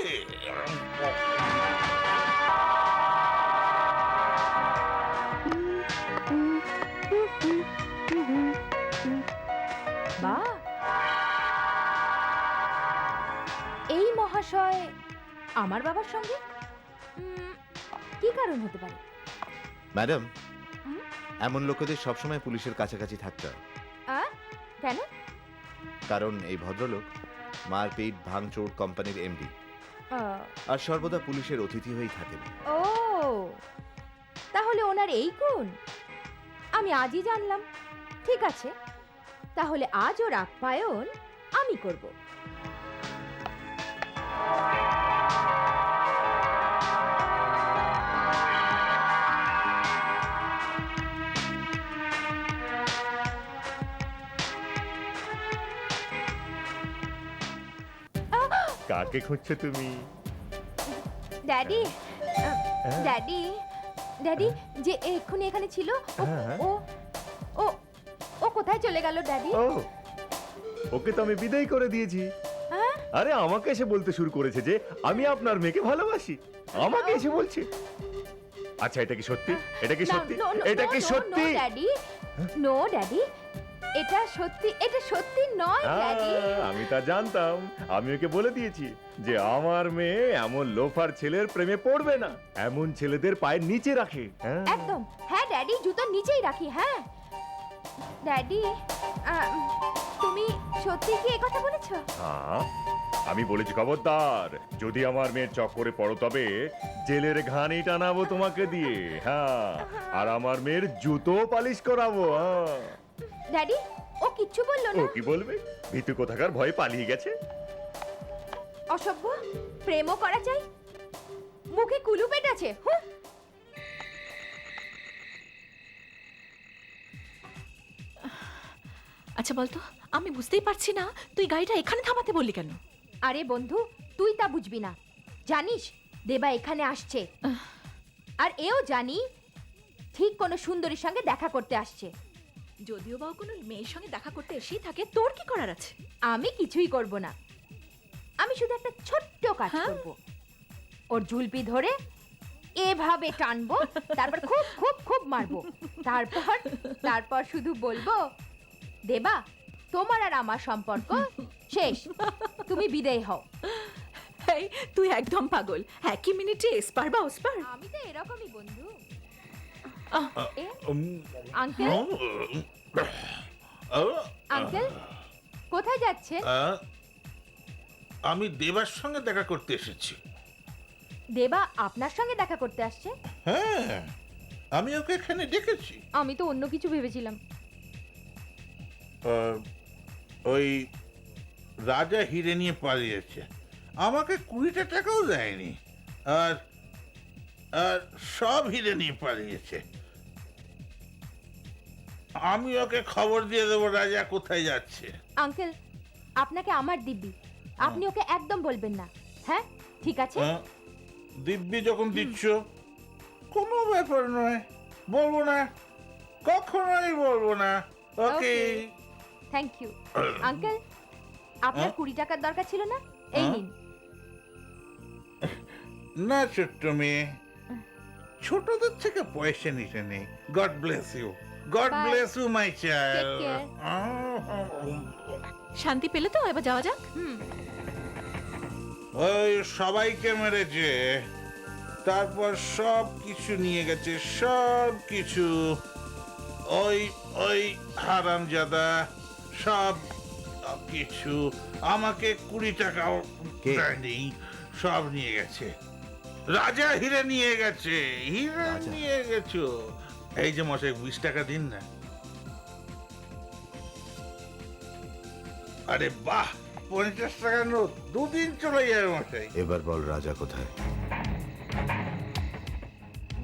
বাহ, এই মহাশয় আমার বাবার সঙ্গে কি কারণ হতে পারে? ম্যাডাম, এমন লোকেদের সবসময় পুলিশের কাছাকাছি থাকতে হয়। কেন? কারণ এই ভদ্রলোক মারপিট ভাঙচুর কোম্পানির এমডি, আর সর্বদা পুলিশের অতিথি হয়েই থাকেন। ও, তাহলে ওনার এই গুণ আমি আজই জানলাম। ঠিক আছে, তাহলে আজ ওর আপ্যায়ন আমি করব। কাকে খুঁজছো তুমি? ড্যাডি ড্যাডি ড্যাডি যে এক্ষুনি এখানে ছিল ও ও ও কোথায় চলে গেল ড্যাডি? ও, ওকে তো আমি বিদায় করে দিয়েছি। হ্যাঁ? আরে আমাকে এসে বলতে শুরু করেছে যে আমি আপনার মেয়েকে ভালোবাসি। আমাকে এসে বলছে। আচ্ছা, এটা কি সত্যি? এটা কি সত্যি? এটা কি সত্যি? ড্যাডি নো ড্যাডি, এটা সত্যি নয় ড্যাডি। আমি তা জানতাম। আমি ওকে বলে দিয়েছি যে আমার মেয়ে এমন লোফার ছেলের প্রেমে পড়বে না, এমন ছেলেদের পায়ের নিচে রাখে। হ্যাঁ, একদম। হ্যাঁ ড্যাডি, জুতোর নিচেই রাখি। হ্যাঁ ড্যাডি, তুমি সত্যি কি এই কথা বলেছো? হ্যাঁ, আমি বলেছি খবরদার, যদি আমার মেয়ের চক্করে পড়ো তবে জেলের ঘানি টানাবো তোমাকে দিয়ে। হ্যাঁ, আর আমার মেয়ের জুতো পালিশ করাবো। হ্যাঁ। ড্যাডি ও কিচ্ছু বললো ও না? কি বলবে? ভীতু কোথাকার, ভয়ে পালিয়ে গেছে। অসভ্য, প্রেমও করা চাই, মুখে কুলু পেটাছে। হুঁ। আচ্ছা বলতো, আমি বুঝতেই পারছি না তুই গাড়িটা এখানে থামাতে বললি কেন? আরে বন্ধু, তুই তা বুঝবি না। জানিস দেবা এখানে আসছে, আর এও জানি ঠিক কোনো সুন্দরীর সঙ্গে দেখা করতে আসছে। যদিও বা ও কোনো মেয়ের সঙ্গে দেখা করতে এসেই থাকে, তোর কি করার আছে? আমি কিছুই করব না, আমি শুধু একটা ছোট্ট কাজ হ্যাঁ? করব। ওর ঝুলপি ধরে এভাবে টানবো, তারপর খুব খুব খুব মারবো, তারপর শুধু বলবো, দেবা তোমার আর আমার সম্পর্ক শেষ, তুমি বিদায় হও। এই তুই একদম পাগল, একই মিনিটে এসপার বা ওসপার। আমি তো এরকমই বন্ধু। এ, আঙ্কেল আঙ্কেল কোথায় যাচ্ছে? আমি দেবার সঙ্গে দেখা করতে এসেছি। দেবা আপনার সঙ্গে দেখা করতে আসছে? হ্যাঁ, আমি ওকে এখানে ডেকেছি। আমি তো অন্য কিছু ভেবেছিলাম। ওই রাজা হিরে নিয়ে পালিয়েছে, আমাকে 20টা টাকাও দেয়নি, আর আর সব হিরে নিয়ে পালিয়েছে। আমি ওকে খবর দিয়ে দেবো রাজা কোথায় যাচ্ছে। আঙ্কেল, আপনাকে আমার দিব্যি, আপনি ওকে একদম বলবেন না। হ্যাঁ ঠিক আছে? দিব্যি যখন দিচ্ছ, কোনো ব্যাপার নয়, বলবো না, কখনোই বলবো না। ওকে, থ্যাংক ইউ। আঙ্কেল, আপনার 20 টাকার দরকার ছিল না? এই নিন। না ছোট্ট মেয়ে, ছোটদের থেকে পয়সা নিতে নেই। God bless you, God Bye. Bless you my Take child. care. শান্তি পেলে তো? এবার যাওয়া যাক। ওই সবাইকে মেরেছে, তারপর সব কিছু নিয়ে গেছে, সব কিছু। ওই ওই হারামজাদা সব কিছু, আমাকে 20 টাকাও দেয়নি, সব নিয়ে গেছে। রাজা হিরে নিয়ে গেছে, হিরে নিয়ে গেছো। এই যে মশাই 20 টাকা দিন না। আরে বাহ, 50 টাকার নোট 2 দিন চলে যাবে মশাই। এবার বল রাজা কোথায়?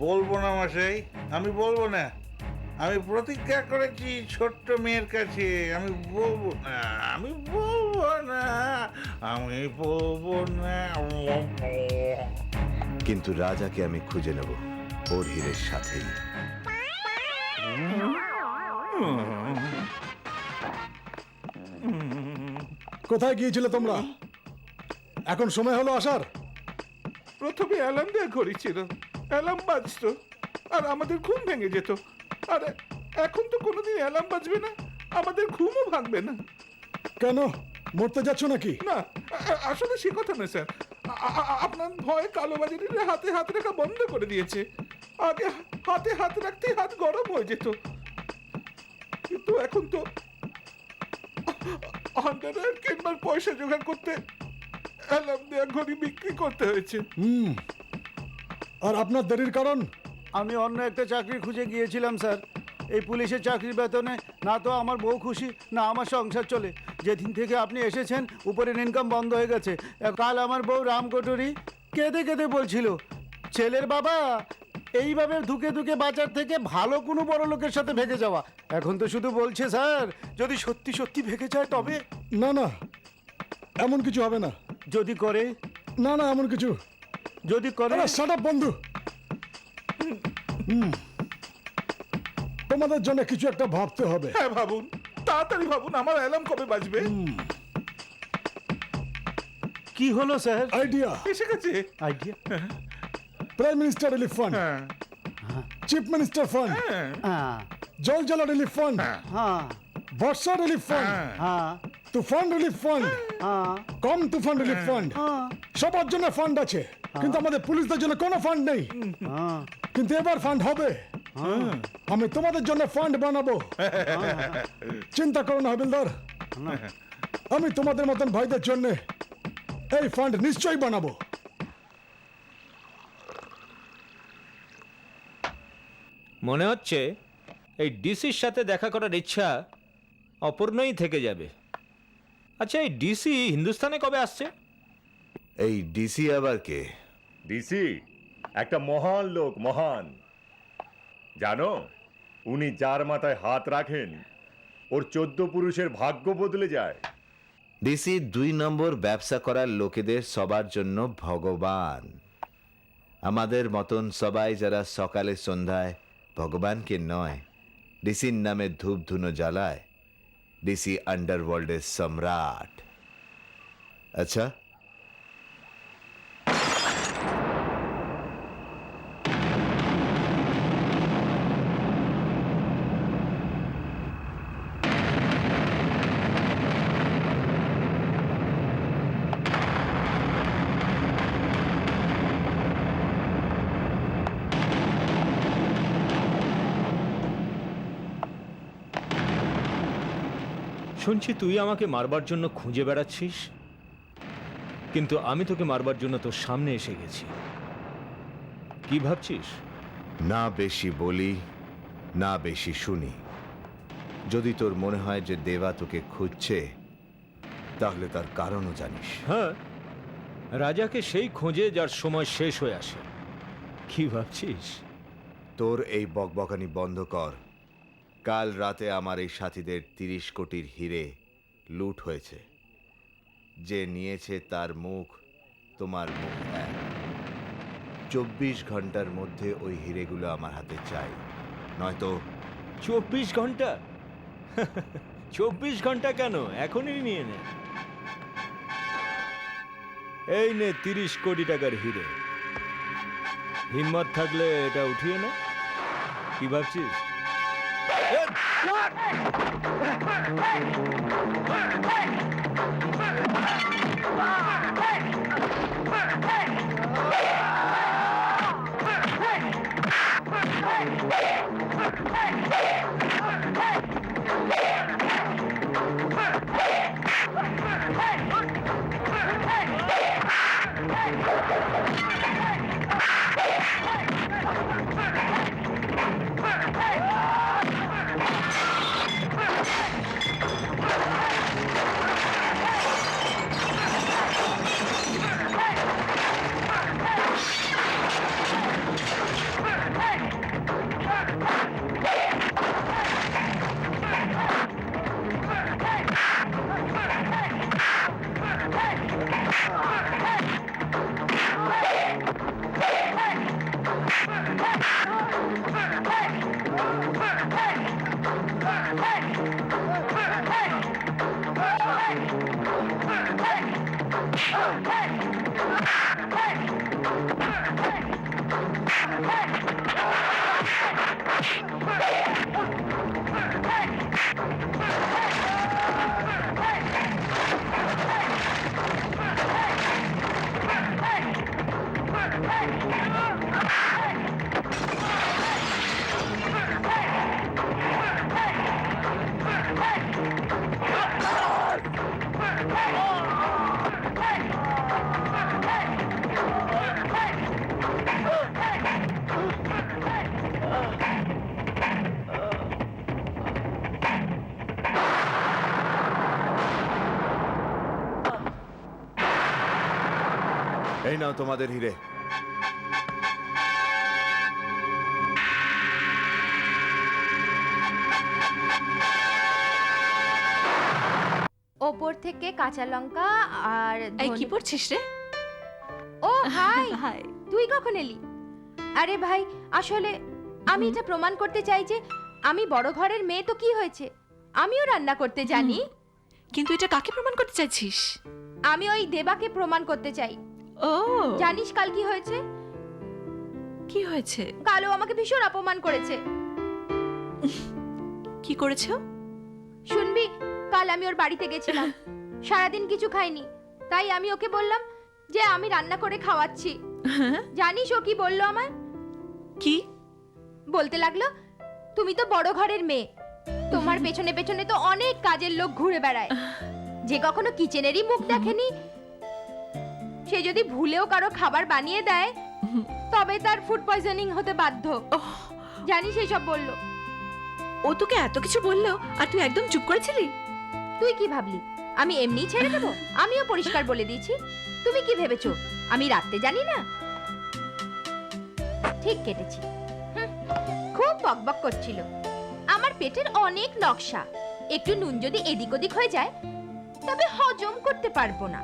বলবো না মশাই, আমি বলবো না। আমি প্রতিজ্ঞা করেছি ছোট্ট মেয়ের কাছে, আমি বলবো না, আমি বলবো না, আমি বলবো না। কিন্তু রাজাকে আমি খুঁজে নেব, ওর হীরের সাথেই। কোথায় গিয়েছিলে তোমরা? এখন সময় হলো আসার। প্রথমে অ্যালার্ম দেওয়া করেছিল, অ্যালার্ম বাজতো আর আমাদের ঘুম ভেঙে যেত। আর এখন তো কোনোদিন অ্যালার্ম বাজবে না, আমাদের ঘুমও ভাঙবে না। কেন, মরতে যাচ্ছ নাকি? না, আসলে সে কথা নয় স্যার। আপনার ভয় কালোবাজারিরা হাতে হাত রাখা বন্ধ করে দিয়েছে। আগে হাতে হাত রাখতেই হাত গরম হয়ে যেত, কিন্তু এখন তো আন্ডারওয়্যার কিনবার পয়সা জোগাড় করতে অ্যালার্ম দেওয়া ঘড়ি বিক্রি করতে হয়েছে। আর আপনার দেরির কারণ? আমি অন্য একটা চাকরি খুঁজে গিয়েছিলাম স্যার। এই পুলিশের চাকরির বেতনে না তো আমার বউ খুশি, না আমার সংসার চলে। যেদিন থেকে আপনি এসেছেন উপরের ইনকাম বন্ধ হয়ে গেছে। কাল আমার বউ রামকটুরি কেঁদে কেঁদে বলছিল, ছেলের বাবা এইভাবে ধুকে ধুকে বাজার থেকে ভালো কোনো বড় লোকের সাথে ভেগে যাওয়া। এখন তো শুধু বলছে স্যার, যদি সত্যি সত্যি ভেগে যায় তবে। না না, এমন কিছু হবে না। যদি করে, না না এমন কিছু। যদি করে, আরে শাট আপ বন্ধু। তোমাদের জন্য কিছু একটা ভাবতে হবে। হ্যাঁ ভাবুন, তাড়াতাড়ি ভাবুন, আমার অ্যালার্ম কবে বাজবে? কি হলো স্যার? আইডিয়া। এসে গেছে। Idea? Prime minister relief fund, হ্যাঁ চিফ মিনিস্টার ফান্ড, হ্যাঁ হ্যাঁ জল জ্বালা রিলিফ ফান্ড, হ্যাঁ বর্ষা রিলিফ ফান্ড, হ্যাঁ তুফান রিলিফ ফান্ড, হ্যাঁ কম তুফান রিলিফ ফান্ড। হ্যাঁ সবার জন্য ফান্ড আছে, কিন্তু আমাদের পুলিশদের জন্য কোনো ফান্ড নেই। হ্যাঁ কিন্তু এবার ফান্ড হবে। আমি তোমাদের জন্য ফান্ড বানাবো, চিন্তা করো না হাবিলদার। আমি তোমাদের মতন ভাইদের জন্য এই ফান্ড নিশ্চয়ই বানাবো। মনে হচ্ছে এই ডিসির সাথে দেখা করার ইচ্ছা অপূর্ণই থেকে যাবে। আচ্ছা, এই ডিসি হিন্দুস্তানে কবে আসছে? এই ডিসি আবার কে? ডিসি একটা মহান লোক, মহান। জানো, উনি যার মাথায় হাত রাখেন ওর 14 পুরুষের ভাগ্য বদলে যায়। ডিসি 2 নম্বর ব্যবসা করার লোকেদের সবার জন্য ভগবান। আমাদের মতন সবাই যারা সকালে সন্ধ্যায় ভগবানকে নয় ডিসির নামে ধূপ ধুনো জ্বালায়, ডিসি আন্ডারওয়ার্ল্ডের সম্রাট। আচ্ছা, শুনছি তুই আমাকে মারবার জন্য খুঁজে বেড়াচ্ছিস, কিন্তু আমি তোকে মারবার জন্য তোর সামনে এসে গেছি। কি ভাবছিস? না বেশি বলি, না বেশি শুনি। যদি তোর মনে হয় যে দেবা তোকে খুঁজছে, তাহলে তার কারণও জানিস। হ্যাঁ, রাজাকে সেই খোঁজে যার সময় শেষ হয়ে আসে। কি ভাবছিস? তোর এই বকবকানি বন্ধ কর। কাল রাতে আমার এই সাথীদের 30 কোটির হিরে লুট হয়েছে। যে নিয়েছে তার মুখ তোমার মুখ এক। 24 ঘন্টার মধ্যে ওই হিরেগুলো আমার হাতে চাই, নয়তো 24 ঘন্টা? 24 ঘন্টা কেন, এখনই নিয়ে নে। এই নে 30 কোটি টাকার হিরে। হিম্মত থাকলে এটা উঠিয়ে নে। কি ভাবছিস? এই নাও তোমাদের হিরে। ও ওপর থেকে কাঁচা লঙ্কা আর এই কি ধনে- পড়ছিস রে? ও হাই হাই। তুই কখন এলি? আরে ভাই, আসলে আমি এটা প্রমাণ করতে চাই যে আমি বড় ঘরের মেয়ে, তো কি হয়েছে, আমিও রান্না করতে জানি। কিন্তু এটা কাকে প্রমাণ করতে চাইছিস? আমি ওই দেবাকে প্রমাণ করতে চাই। ও জানিস কাল কি হয়েছে? কি হয়েছে? কালও আমাকে ভীষণ অপমান করেছে। কি করেছো? শুনবি, কাল আমি ওর বাড়িতে গেছিলাম, সারাদিন কিছু খাইনি, তাই আমি ওকে বললাম যে আমি রান্না করে খাওয়াচ্ছি। জানিস ও কি বললো আমায়? কি বলতে লাগলো, তুমি তো বড় ঘরের মেয়ে, তোমার পেছনে পেছনে তো অনেক কাজের লোক ঘুরে বেড়ায়, যে কখনো কিচেনেরই মুখ দেখেনি, সে যদি ভুলেও কারো খাবার বানিয়ে দেয় তবে তার ফুড পয়জনিং হতে বাধ্য। জানিস এইসব বললো। ও তোকে এত কিছু বললো আর তুই একদম চুপ করেছিলি? তুই কি ভাবলি আমি এমনিই ছেড়ে দেবো? আমিও পরিষ্কার বলে দিয়েছি। তুমি কি ভেবেছো আমি রাখতে জানি না? ঠিক কেটেছি। খুব বকবক করছিল। আমার পেটের অনেক নকশা, একটু নুন যদি এদিক ওদিক হয়ে যায় তবে হজম করতে পারবো না।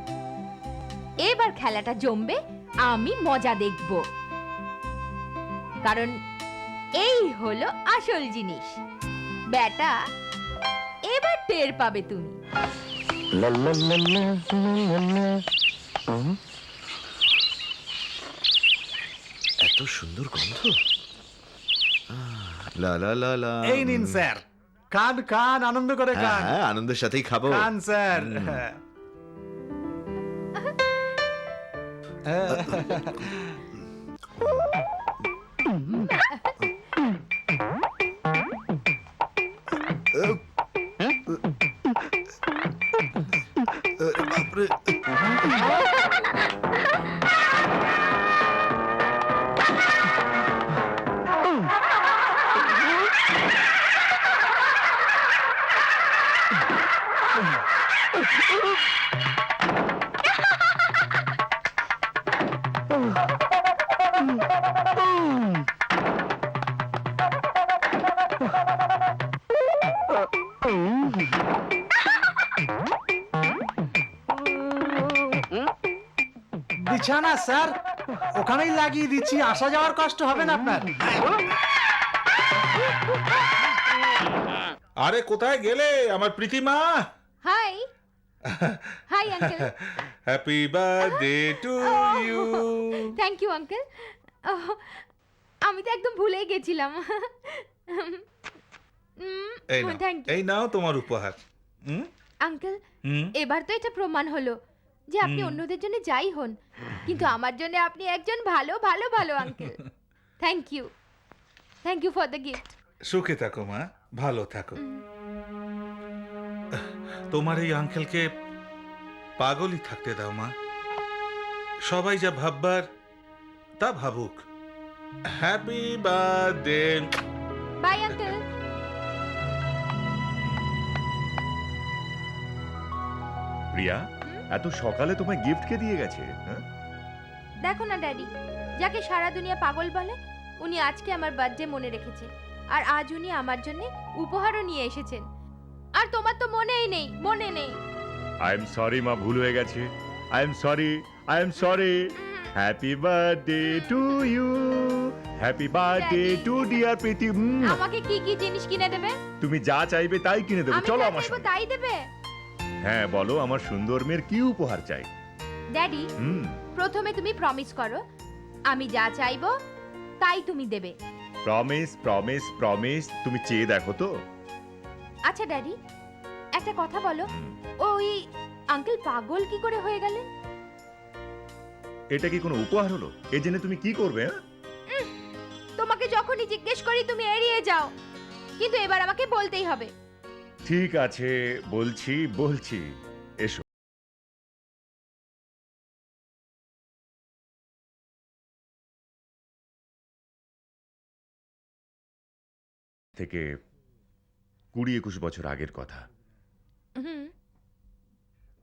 এবার খেলাটা জমবে, আমি মজা দেখব, কারণ এই হলো আসল জিনিস। বেটা, এবার টের পাবে তুমি। এত সুন্দর গন্ধ। লা লা লা লা। এই নিন স্যার, খান খান, আনন্দ করে হ্যাঁ খান। হ্যাঁ, আনন্দের সাথেই খাবো। খান স্যার। বাপরে। বিছানা স্যার ওখানেই লাগিয়ে দিচ্ছি, আসা যাওয়ার কষ্ট হবে না আপনার। আরে কোথায় গেলে আমার Pritima? Hi hi uncle. Happy birthday to you. Thank you uncle. আমি তো একদম ভুলেই গেছিলাম। এই নাও, থ্যাংক ইউ এই নাও তোমার উপহার। হুম আঙ্কেল। হুম। এবার তো এটা প্রমাণ হলো যে আপনি অন্যদের জন্য যাই হন, কিন্তু আমার জন্য আপনি একজন ভালো ভালো ভালো uncle. Thank you for the gift. সুখে থাকো মা, ভালো থাকো। তোমার এই আঙ্কেলকে পাগলই থাকতে দাও মা, সবাই যা ভাববার তা ভাবুক। Happy birthday. Bye uncle. Priya, এত সকালে তোমায় গিফট কে দিয়ে গেছে? হ্যাঁ? দেখো না ড্যাডি, যাকে সারা দুনিয়া পাগল বলে উনি আজকে আমার বার্থডে মনে রেখেছে, আর আজ উনি আমার জন্য উপহারও নিয়ে এসেছেন। আর তোমার তো মনে নেই। আই এম সরি মা, ভুল হয়ে গেছে। I am sorry. Happy birthday to you. Happy birthday Daddy. To dear Priti. আমাকে কি কি জিনিস কিনে দেবে? তুমি যা চাইবে তাই কিনে দেবো, আমি চলো যা আমার চাইবো সঙ্গে। তাই দেবে? হ্যাঁ বলো, আমার সুন্দর মেয়ের কি উপহার চাই? ড্যাডি, প্রথমে তুমি প্রমিস করো আমি যা চাইবো তাই তুমি দেবে। প্রমিস। তুমি চেয়ে দেখো তো। আচ্ছা ড্যাডি, একটা কথা বলো, ওই আঙ্কেল পাগল কি করে হয়ে গেলেন? এটা কি কোনো উপহার হলো? এ জেনে তুমি কি করবে? হ্যাঁ? তোমাকে যখনই জিজ্ঞেস করি তুমি এড়িয়ে যাও, কিন্তু এবার আমাকে বলতেই হবে। ঠিক আছে, বলছি। এসো। থেকে 20-21 বছর আগের কথা।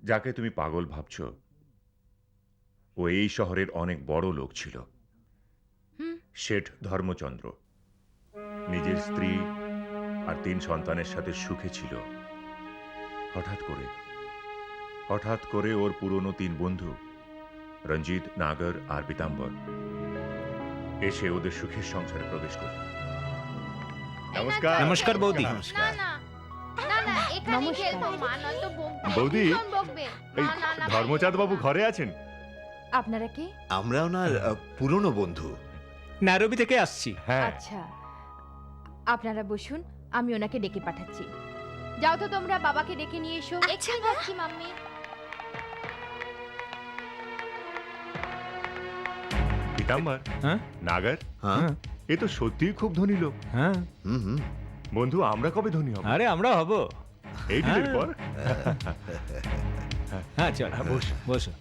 যাকে তুমি পাগল ভাবছো ও এই শহরের অনেক বড় লোক ছিল, শেঠ ধর্মচন্দ্র। নিজের স্ত্রী আর 3 সন্তানের সাথে সুখে ছিল। হঠাৎ করে হঠাৎ করে ওর পুরনো 3 বন্ধু রঞ্জিত, নাগর আর পীতাম্বর এসে ওদের সুখের সংসারে প্রবেশ করল। নমস্কার। নমস্কার বৌদি। না না না না এখানে খেলবো, মা নয়তো বকবে। বৌদি, ভীষণ বকবে। এই না, না, না, ধর্মচাঁদ বাবু ঘরে আছেন? আপনারা কে? আমরা ওনার পুরনো বন্ধু। নাইরোবি থেকে আসছি। হ্যাঁ। আচ্ছা, আপনারা বসুন, আমি ওনাকে ডেকে পাঠাচ্ছি। যাও তো তোমরা বাবাকে ডেকে নিয়ে এসো। এক্ষুনি যাচ্ছি মাম্মি। পীতাম্বর, হ্যাঁ নাগর, হ্যাঁ এ তো সত্যিই খুব ধনী লোক। হ্যাঁ। হুম। বন্ধু, আমরা কবে ধনী হব? আরে আমরা হব। এই দিনের পর? হ্যাঁ চল, বসো বসো।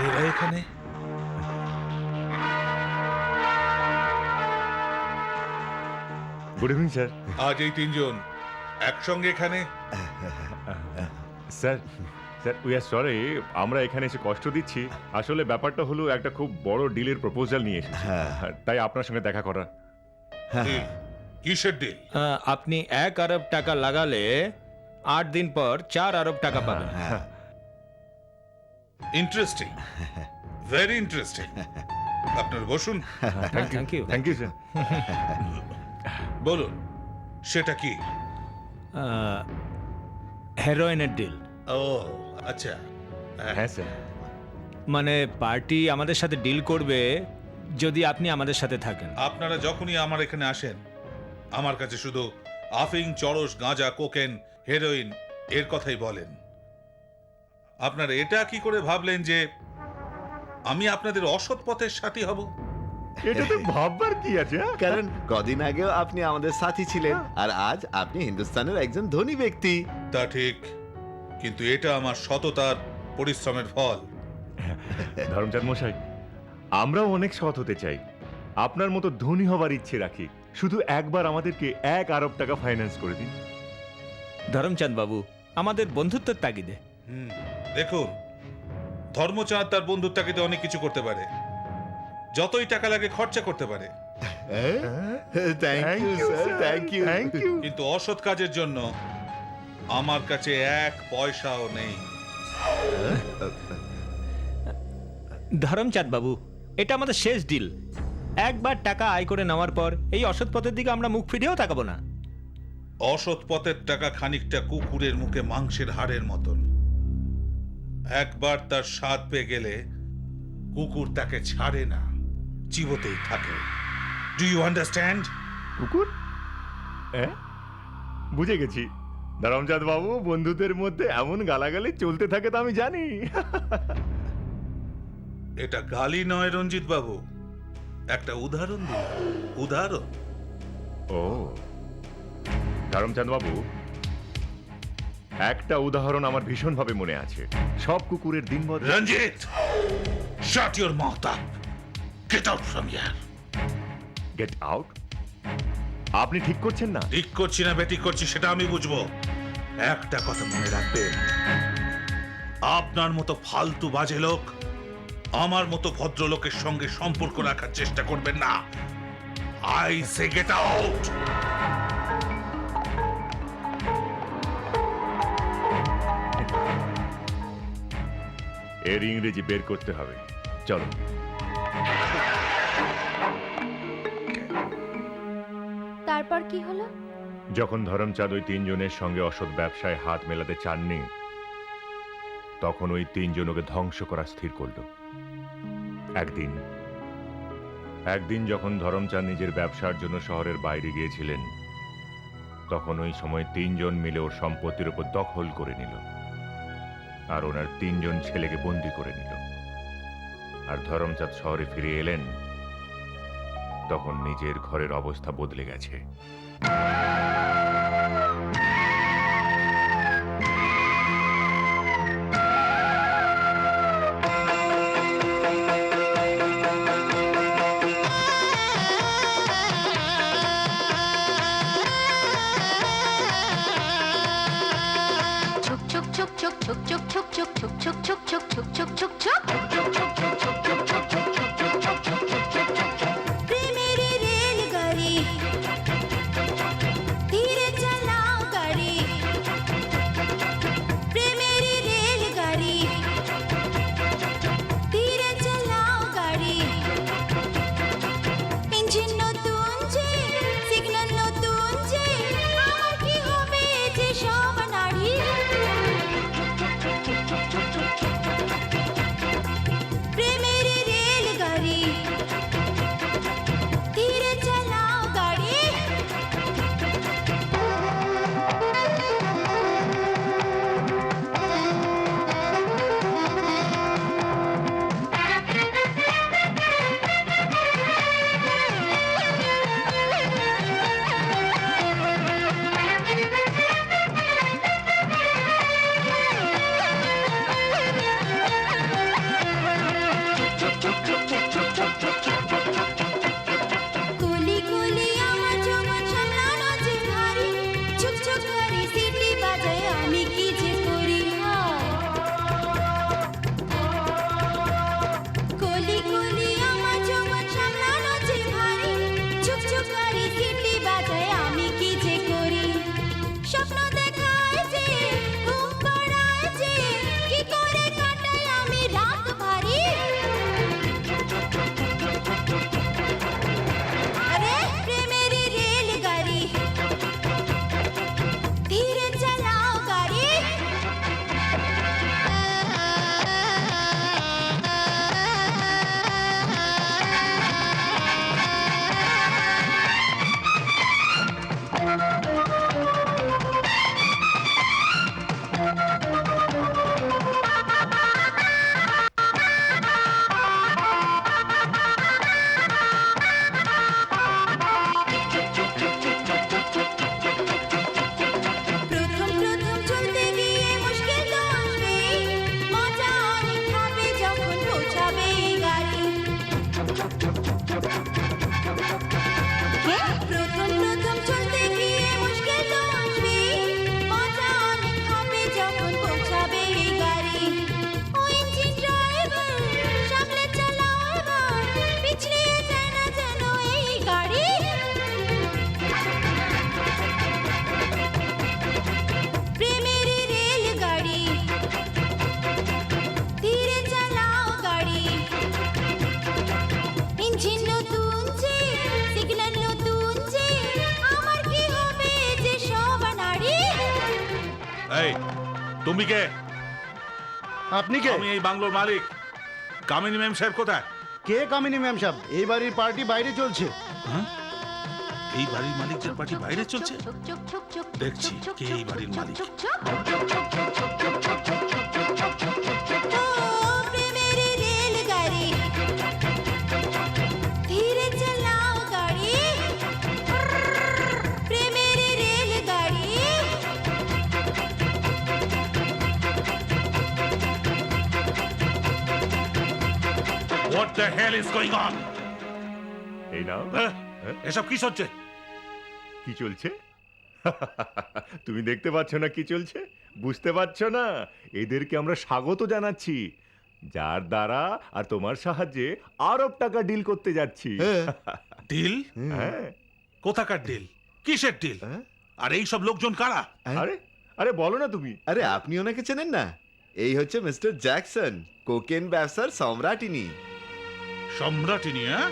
এরা এখানে? Good evening sir. আজ এই 3 জন একসঙ্গে এখানে? Sir, sir we are sorry, আমরা এখানে এসে কষ্ট দিচ্ছি। আসলে ব্যাপারটা হলো একটা খুব বড় ডিলের প্রপোজাল নিয়ে এসেছি, তাই আপনার সঙ্গে দেখা করা। ডিল? কিসের ডিল? আপনি 1 আরব টাকা লাগালে 8 দিন পর 4 আরব টাকা পাবেন। Interesting, very interesting. আপনার বসুন। Thank you. Thank you sir. বলুন, সেটা কি? হেরোইনের ডিল। ও আচ্ছা। হ্যাঁ স্যার। মানে পার্টি আমাদের সাথে ডিল করবে যদি আপনি আমাদের সাথে থাকেন। আপনারা যখনই আমার এখানে আসেন, আমার কাছে শুধু আফিং, চরস, গাঁজা, কোকেন, হেরোইন এর কথাই বলেন। আপনারা এটা কি করে ভাবলেন যে আমি আপনাদের অসৎ পথের সাথী হব? এটা তো ভাববার কি আছে? কারণ কদিন আগেও আপনি আমাদের সাথী ছিলেন, আর আজ আপনি হিন্দুস্তানের একজন ধনী ব্যক্তি। তা ঠিক, কিন্তু এটা আমার সততার পরিশ্রমের ফল। ধর্মচাঁদ মশাই, আমরাও অনেক সৎ হতে চাই, আপনার মতো ধনী হবার ইচ্ছে রাখি। শুধু একবার আমাদেরকে 1 আরব টাকা ফাইন্যান্স করে দিন। ধরমচাঁদ বাবু, আমাদের বন্ধুত্বের তাগিদে। দেখুন, ধর্মচাঁদ তার বন্ধুর তাগিদে অনেক কিছু করতে পারে, যতই টাকা লাগে খরচা করতে পারে, thank you sir, thank you. Thank you. কিন্তু অসৎ কাজের জন্য আমার কাছে 1 পয়সাও নেই। ধরমচাঁদ বাবু, এটা আমাদের শেষ ডিল। একবার টাকা আয় করে নেওয়ার পর এই অসৎ পথের দিকে আমরা মুখ ফিরেও তাকাবো না। অসৎ পথের টাকা খানিকটা কুকুরের মুখে মাংসের হাড়ের মতন। একবার তার স্বাদ পেয়ে গেলে কুকুর তাকে ছাড়ে না, চিবোতেই থাকে। Do you understand? কুকুর? বুঝে গেছি। ধরমচাঁদ বাবু, বন্ধুদের মধ্যে এমন গালাগালি চলতে থাকে তো আমি জানি। এটা গালি নয় রঞ্জিত বাবু, একটা উদাহরণ দিন। উদাহরণ। ও ধরমচাঁদ বাবু, একটা উদাহরণ আমার ভীষণভাবে মনে আছে। সব কুকুরের দিন বদলে। Ranjit, shut your mouth up. Get out from here. Get out? আপনি ঠিক করছেন না? ঠিক করছি না বেঠিক করছি সেটা আমি বুঝবো। একটা কথা মনে রাখবেন, আপনার মতো ফালতু বাজে লোক আমার মতো ভদ্রলোকের সঙ্গে সম্পর্ক রাখার চেষ্টা করবেন না। I say get out. এর ইংরেজি বের করতে হবে। চলো। তারপর কি হলো? যখন ধরমচাঁদ ওই 3 জনের সঙ্গে অসৎ ব্যবসায় হাত মেলাতে চাননি, তখন ওই 3 জন ওকে ধ্বংস করা স্থির করল। একদিন যখন ধরমচাঁদ নিজের ব্যবসার জন্য শহরের বাইরে গিয়েছিলেন, তখন ওই সময় 3 জন মিলে ওর সম্পত্তির উপর দখল করে নিল, আর ওনার 3 জন ছেলেকে বন্দি করে নিল। আর ধরমচাঁদ শহরে ফিরে এলেন, তখন নিজের ঘরের অবস্থা বদলে গেছে। এই তুমি কে? আপনি কে? আমি এই বাংলোর মালিক। কামিনী ম্যাম সাহেব কোথায়? কে কামিনী ম্যাম সাহেব? এই বাড়ির পার্টি বাইরে চলছে। এই বাড়ির মালিকদের পার্টি বাইরে চলছে? দেখছি কে এই বাড়ির মালিক। ओ मेरी रेलगाड़ी धीरे चलाओ गाड़ी मेरी रेलगाड़ी What the hell is going on? এই নাও। এসব কি হচ্ছে? কি চলছে? তুমি দেখতে পাচ্ছ না কি চলছে? বুঝতে পারছো না? এদেরকে আমরা স্বাগত জানাচ্ছি, যার দ্বারা আর তোমার সাহায্যে আরব টাকা ডিল করতে যাচ্ছি। ডিল? হ্যাঁ। কোথাকার ডিল? কিসের ডিল? আর এই সব লোকজন কারা? আরে আরে বলো না তুমি। আরে আপনি ওনাকে চেনেন না? এই হচ্ছে মিস্টার জ্যাকসন, কোকেন ব্যবসার সম্রাটিনী। সম্রাটিনী? হ্যাঁ,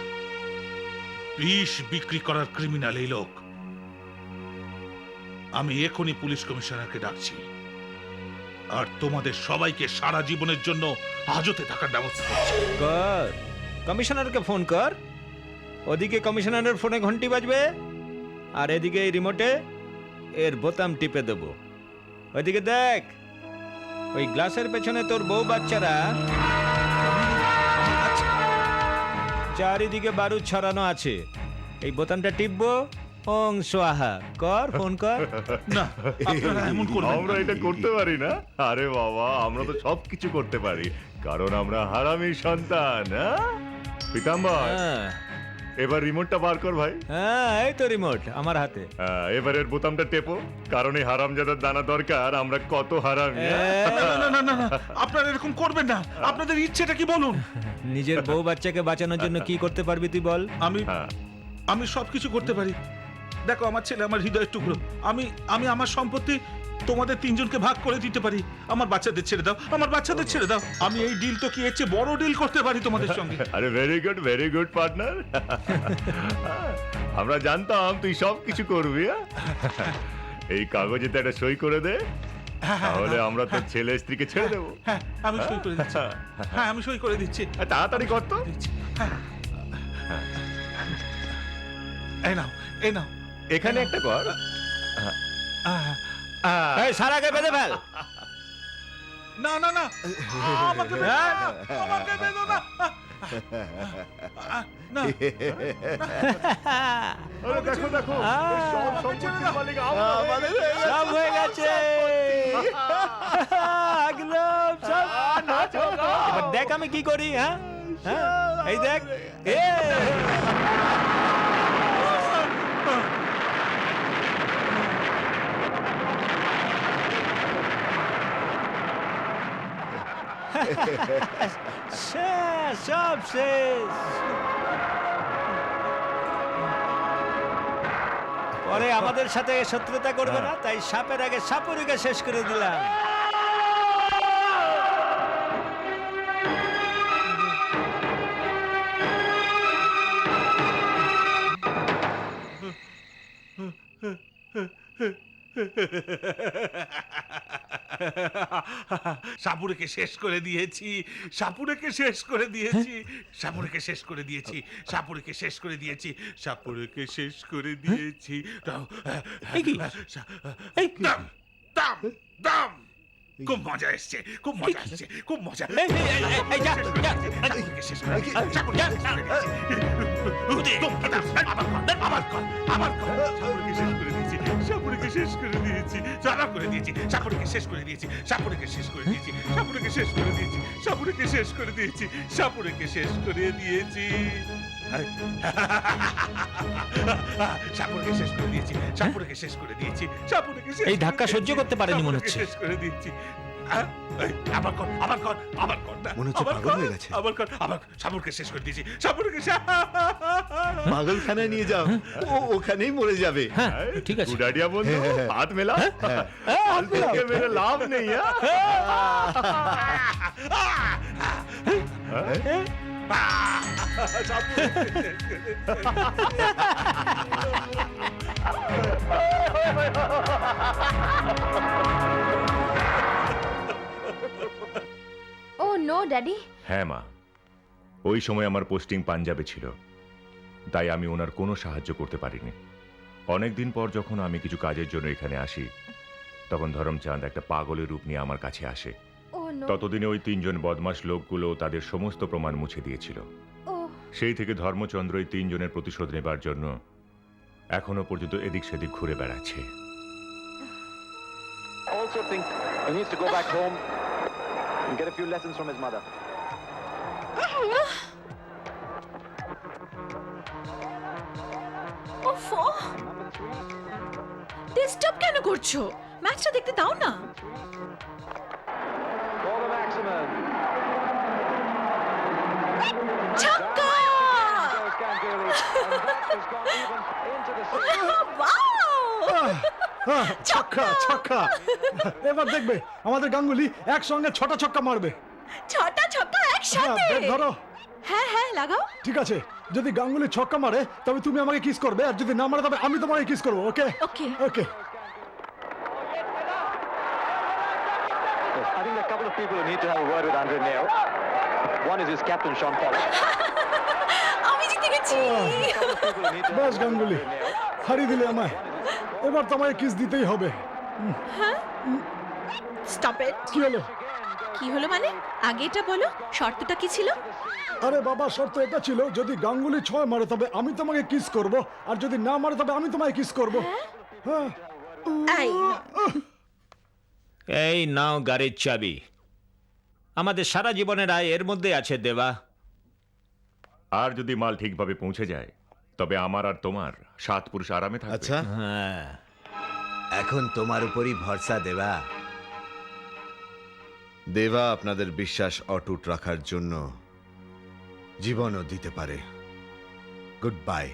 বিষ বিক্রি করার ক্রিমিনাল এই লোক। আমি এখনই পুলিশ কমিশনারকে ডাকছি, আর তোমাদের সবাইকে সারা জীবনের জন্য হাজতে থাকার ব্যবস্থা করছি। কর, কমিশনারকে ফোন কর। ওদিকে কমিশনারের ফোনে ঘন্টি বাজবে, আর এদিকে এই রিমোটে এর বোতাম টিপে দেব। ওইদিকে দেখ, ওই গ্লাসের পেছনে তোর বউ বাচ্চারা চারিদিকে বারুদ ছড়ানো আছে। এই বোতামটা টিপবো, ওং সোহা। কর, ফোন কর। না, আপনারা এমন করবেন আমরা না। এটা করতে পারি না? আরে বাবা, আমরা তো সবকিছু করতে পারি, কারণ আমরা হারামির সন্তান। পিতাম্বর, হ্যাঁ এবার রিমোটটা বার কর ভাই। হ্যাঁ, এই তো রিমোট আমার হাতে। এবারের বোতামটা টেপো, কারণ এই হারামজাদার দানা দরকার। আমরা কত হারামি। না, না, না, না, না, আপনারা এরকম করবেন না। আপনাদের ইচ্ছেটা কি বলুন? নিজের বউ বাচ্চাকে বাঁচানোর জন্য কি করতে পারবি তুই বল? আমি সবকিছু করতে পারি। দেখো, আমার ছেলে আমার হৃদয়ের টুকরো। আমি আমার সম্পত্তি তোমাদের তিনজনকে ভাগ করে দিতে পারি। আমার বাচ্চাদের ছেড়ে দাও, আমার বাচ্চাদের ছেড়ে দাও। আমি এই ডিল তো কি এর চেয়ে বড় ডিল করতে পারি তোমাদের সঙ্গে। আরে ভেরি গুড পার্টনার। আমরা জানতাম তুই সব কিছু করবি। এই কাগজেতে একটা সই করে দে, তাহলে আমরা তোর ছেলে স্ত্রীকে ছেড়ে দেবো। হ্যাঁ, আমি সই করে দিচ্ছি। হ্যাঁ, আমি সই করে দিচ্ছি। তাড়াতাড়ি কর তো। হ্যাঁ। এই নাও, এই নাও। এখানে একটা কর। এই সারাকে বেঁধে ফেল। না, না, না, আমাকে বেঁধো না, আমাকে বেঁধো না। না, আরে দেখো দেখো, এই সব সম্পত্তির মালিক আমাদের। সব হয়ে গেছে একদম সব। এবার দেখ আমি কি করি। হ্যাঁ, এই দেখ। সব শেষ। পরে আমাদের সাথে শত্রুতা করবে না, তাই সাপের আগে সাপুরিকে শেষ করে দিলাম। সাপুরেকে শেষ করে দিয়েছি, সাপুরেকে শেষ করে দিয়েছি, সাপুরেকে শেষ করে দিয়েছি, সাপুরেকে শেষ করে দিয়েছি, সাপুরেকে শেষ করে দিয়েছি। দাম দাম দাম। খুব মজা এসছে, খুব মজা এসছে, খুব মজা। সাপুরেকে শেষ করে দিয়েছি, সাপুরেকে শেষ করে দিয়েছি। আবার কর, আবার কর। সাপুরেকে শেষ করে দিয়েছি, সাপুরেকে শেষ করে দিয়েছি, জানা করে দিয়েছি, সাপুরেকে শেষ করে দিয়েছি, সাপুরেকে শেষ করে দিয়েছি, সাপুরেকে শেষ করে দিয়েছি, সাপুরেকে শেষ করে দিয়েছি, সাপুরেকে শেষ করে দিয়েছি, সাপুরেকে শেষ করে দিয়েছি, সাপুরেকে শেষ করে দিয়েছি, সাপুরেকে শেষ। এই ধাক্কা সহ্য করতে পারেনি মনে হচ্ছে। শেষ করে দিয়েছি। আবার কর, আবার কর, আবার কর না। মনে হচ্ছে পাগল হয়ে গেছে। আবার কর, আবার সাপুরকে শেষ করে দিয়েছি, সাপুরকে শেষ। পাগলখানায় নিয়ে যাও, ও ওখানেই মরে যাবে। হ্যাঁ, ঠিক আছে। গুড আইডিয়া বন্ধু, হাত মেলা। ফালতুকে মেরে লাভ নেই। সাপুরকে শেষ করে দিয়েছি। No daddy. হ্যাঁ মা, ওই সময় আমার পোস্টিং পাঞ্জাবে ছিল, তাই আমি ওনার কোনো সাহায্য করতে পারিনি। অনেকদিন পর যখন আমি কিছু কাজের জন্য এখানে আসি, তখন ধরমচাঁদ একটা পাগলের রূপ নিয়ে আমার কাছে আসে। ও নো। ততদিনে ওই 3 জন বদমাশ লোকগুলো তাদের সমস্ত প্রমাণ মুছে দিয়েছিল। ও সেই থেকে ধর্মচন্দ্র এই 3 জনের প্রতিশোধ নেবার জন্য এখনো পর্যন্ত এদিক সেদিক ঘুরে বেড়াচ্ছে। Also think he needs to go back home and get a few lessons from his mother. ওফো, ডিস্টার্ব কেন করছো? ম্যাচটা দেখতে দাও না। For the maximum. ছক্কা! Goes Ganguly, and that has gone even into the wow! ছক্কা ছক্কা! এবার দেখবে আমাদের গাঙ্গুলি একসঙ্গে 6টা ছক্কা মারবে। 6টা ছক্কা একসাথে। ব্যাট ধরো। হ্যাঁ হ্যাঁ লাগাও। ঠিক আছে, যদি গাঙ্গুলি ছক্কা মারে তবে তুমি আমাকে কিস করবে, আর যদি না মারে তবে আমি তোমাকে কিস করবো। ওকে ওকে ওকে। I think there are a couple of people who need to have a word with Andre Neo. One is his captain, Sean Pollock. আমি জিতে গেছি। People who need to have বাস গাঙ্গুলি, হারিয়ে দিলে আমায়। এবার তোমায় কিস দিতেই হবে। Stop it. কি হলো? কি হলো মানে? আগে এটা বলো, শর্তটা কি ছিল? আরে বাবা, শর্ত এটা ছিল যদি গাঙ্গুলি 6 মারে তবে আমি তোমাকে কিস করব, আর যদি না মারে তবে আমি তোমায় কিস করব। হ্যাঁ। এই এই নাও গাড়ির চাবি। আমাদের সারা জীবনের আয় এর মধ্যে আছে দেবা। আর যদি মাল ঠিকভাবে পৌঁছে যায় তবে আমার আর তোমার 7 পুরুষ আরামে থাকবে। আচ্ছা, হ্যাঁ, এখন তোমার উপরই ভরসা দেবা। দেবা আপনাদের বিশ্বাস অটুট রাখার জন্য জীবনও দিতে পারে। Good bye.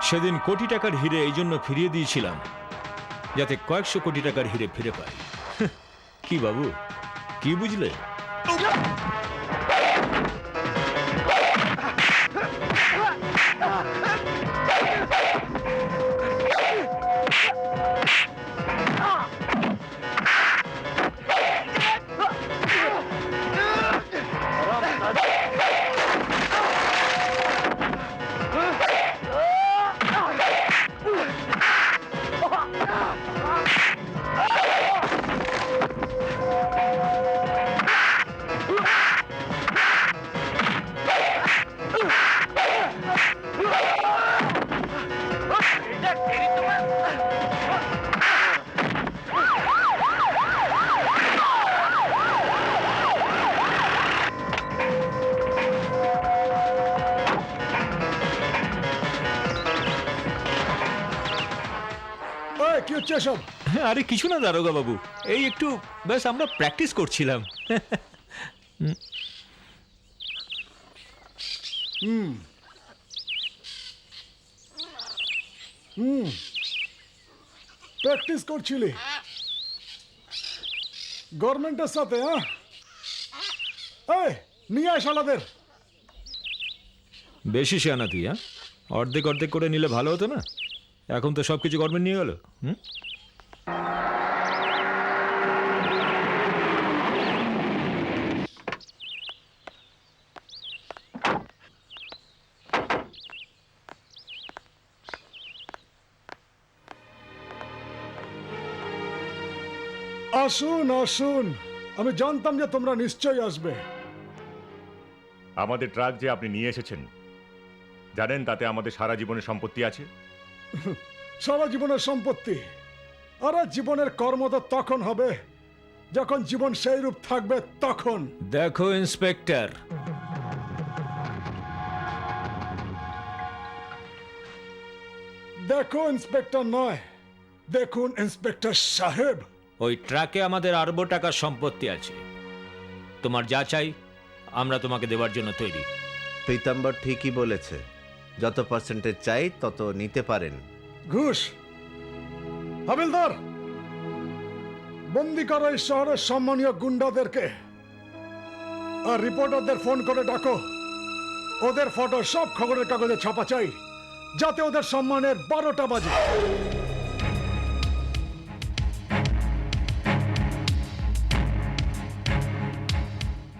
সেদিন কোটি টাকার হিরে এই জন্য ফিরিয়ে দিয়েছিলাম যাতে কয়েকশো কোটি টাকার হিরে ফিরে পাই। কি বাবু, কি বুঝলে? কি হচ্ছে সব? আরে কিছু না দারোগা বাবু, এই একটু ব্যাস আমরা প্র্যাকটিস করছিলাম। প্র্যাকটিস করছিলি গভর্নমেন্টের সাথে? হ্যাঁ, এই নিয়ে আয় শালাদের। বেশি শিয়ানা তুই, হ্যাঁ? অর্ধেক অর্ধেক করে নিলে ভালো হতো না? এখন তো সব কিছু গভর্নমেন্ট নিয়ে গেল। আসুন আসুন, আমি জানতাম যে তোমরা নিশ্চয়ই আসবে। আমাদের ট্রাক যে আপনি নিয়ে এসেছেন, জানেন তাতে আমাদের সারা জীবনের সম্পত্তি আছে। সারা জীবনের সম্পত্তি? আরে জীবনের কর্ম তো তখন হবে যখন জীবন সেই রূপ থাকবে তখন। দেখো ইন্সপেক্টর, দেখো ইন্সপেক্টর নয়, দেখুন ইন্সপেক্টর সাহেব। ওই ট্রাকে আমাদের আরবো টাকার সম্পত্তি আছে। তোমার যা চাই আমরা তোমাকে দেওয়ার জন্য তৈরি। পীতাম্বর ঠিকই বলেছে, যত পার্সেন্টেজ চাই তত নিতে পারেন। ঘুষ। হাবিলদার, বন্দি করো এই শহরের সম্মানীয় গুন্ডাদেরকে, আর রিপোর্টারদের ফোন করে ডাকো। ওদের ফটো সব খবরের কাগজে ছাপা চাই, যাতে ওদের সম্মানের 12টা বাজে।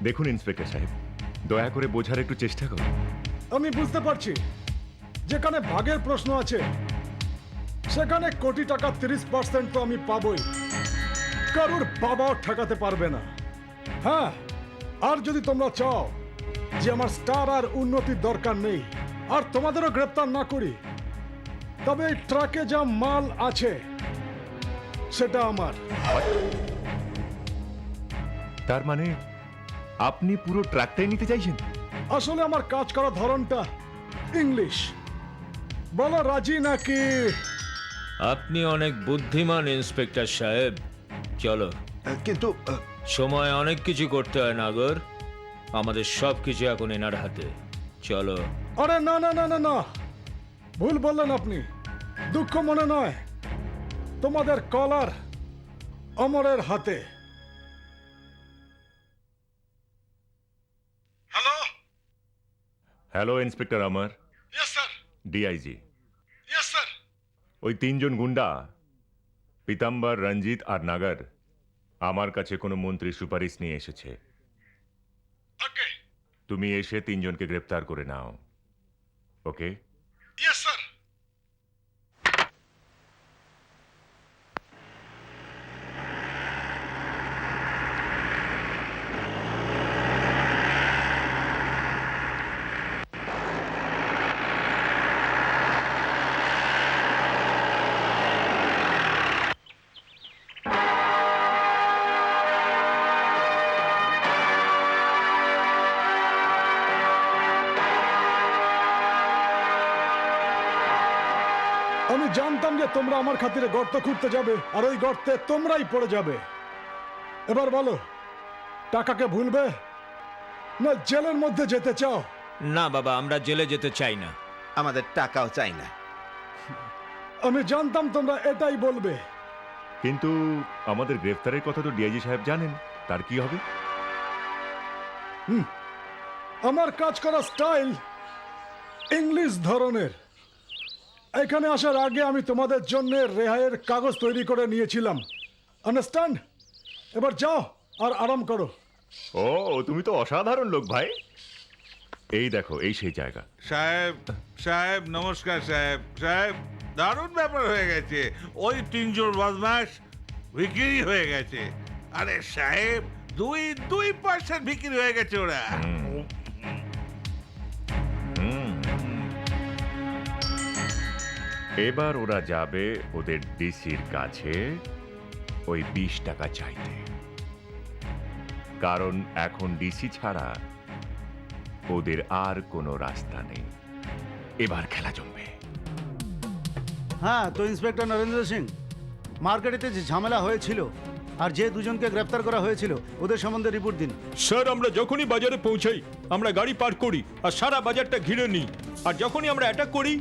দেখুন ইন্সপেক্টর সাহেব, দয়া করে বোঝার একটু চেষ্টা করুন। আমি বুঝতে পারছি, যেখানে ভাগের প্রশ্ন আছে সেখানে কোটি টাকা 30% তো আমি পাবই, কারুর বাবাও ঠেকাতে পারবে না। হ্যাঁ, আর যদি তোমরা চাও যে আমার স্টার আর উন্নতির দরকার নেই, আর তোমাদেরও গ্রেপ্তার না করি, তবে এই ট্রাকে যা মাল আছে সেটা আমার। তার মানে আপনি পুরো ট্রাকটাই নিতে চাইছেন? আসলে আমার কাজ করার ধরনটা ইংলিশ। বলো রাজি নাকি? আপনি অনেক বুদ্ধিমান ইন্সপেক্টর সাহেব। চলো। কিন্তু সময় অনেক কিছু করতে হয় নাগর, আমাদের সব কিছু এখন এনার হাতে। চলো। আরে না না না না না, ভুল বললেন আপনি। দুঃখ মনে নয়, তোমাদের কলার অমরের হাতে। Hello hello inspector Amar. Yes sir. DIG. Yes sir. ওই 3 জন গুন্ডা পীতাম্বর, রঞ্জিত আর নাগর আমার কাছে কোনো মন্ত্রীর সুপারিশ নিয়ে এসেছে। ওকে। তুমি এসে 3 জনকে গ্রেপ্তার করে নাও। ওকে? Yes sir. আমি জানতাম যে তোমরা আমার খাতিরে গর্ত খুঁড়তে যাবে, আর ওই গর্তে তোমরাই পড়ে যাবে। এবার বলো, টাকাকে ভুলবে না জেলের মধ্যে যেতে চাও? না বাবা, আমরা জেলে যেতে চাই না। আমাদের টাকাও চাই না। আমি জানতাম তোমরা এটাই বলবে। কিন্তু আমাদের গ্রেফতারের কথা তো ডিআইজি সাহেব জানেন, তার কি হবে? আমার কাজ করা স্টাইল ইংলিশ ধরনের। এখানে আসার আগে আমি তোমাদের জন্য রেহাইয়ের কাগজ তৈরি করে নিয়েছিলাম। আন্ডারস্ট্যান্ড? এবার যাও আর আরাম করো। ও, তুমি তো অসাধারণ লোক ভাই। এই দেখো, এই সেই জায়গা। সাহেব, সাহেব নমস্কার। সাহেব, সাহেব দারুণ ব্যাপার হয়ে গেছে। ওই 3 জন বদমাস বিক্রি হয়ে গেছে। আরে সাহেব, 2% বিক্রি হয়ে গেছে ওরা। এবার ওরা যাবে ওদের ডিসির কাছে ওই 20 টাকা চাইতে, কারণ এখন ডিসি ছাড়া ওদের আর কোনো রাস্তা নেই। এবার খেলা জমবে। হ্যাঁ, তো ইন্সপেক্টর নরেন্দ্র সিং, মার্কেটেতে যে ঝামেলা হয়েছিল আর যে দুজনকে গ্রেপ্তার করা হয়েছিল ওদের সম্বন্ধে রিপোর্ট দিন। স্যার, আমরা যখনই বাজারে পৌঁছাই আমরা গাড়ি পার্ক করি আর সারা বাজারটা ঘিরে নিই, আর যখনই আমরা অ্যাটাক করি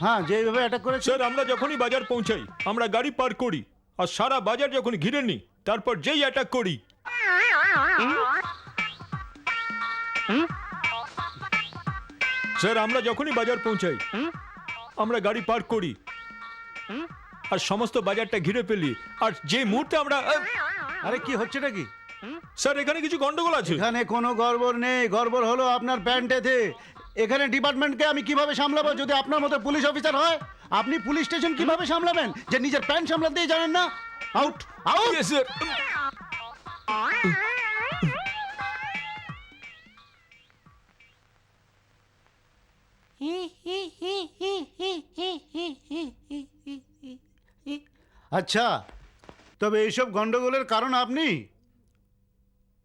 হ্যাঁ, যেভাবে অ্যাটাক করেছে। স্যার, আমরা যখনই বাজার পৌঁছাই আমরা গাড়ি পার্ক করি আর সারা বাজার যখন ঘিরে নিই, তারপর যেই অ্যাটাক করি। স্যার, আমরা যখনই বাজার পৌঁছাই আমরা গাড়ি পার্ক করি আর সমস্ত বাজারটা ঘিরে ফেলি, আর যে মুহূর্তে আমরা আরে কি হচ্ছেটা কি? স্যার, এখানে কিছু গন্ডগোল আছে। এখানে কোনো গড়বড় নেই। গড়বড় হলো আপনার প্যান্টেতে। এখানে ডিপার্টমেন্টকে আমি কিভাবে সামলাবো যদি আপনার মতো পুলিশ অফিসার হয়? আপনি পুলিশ স্টেশন কিভাবে সামলাবেন যে নিজের প্যান্ট সামলাতেই জানেন না? Out out. স্যার। আচ্ছা, তবে এইসব গন্ডগোলের কারণ আপনি।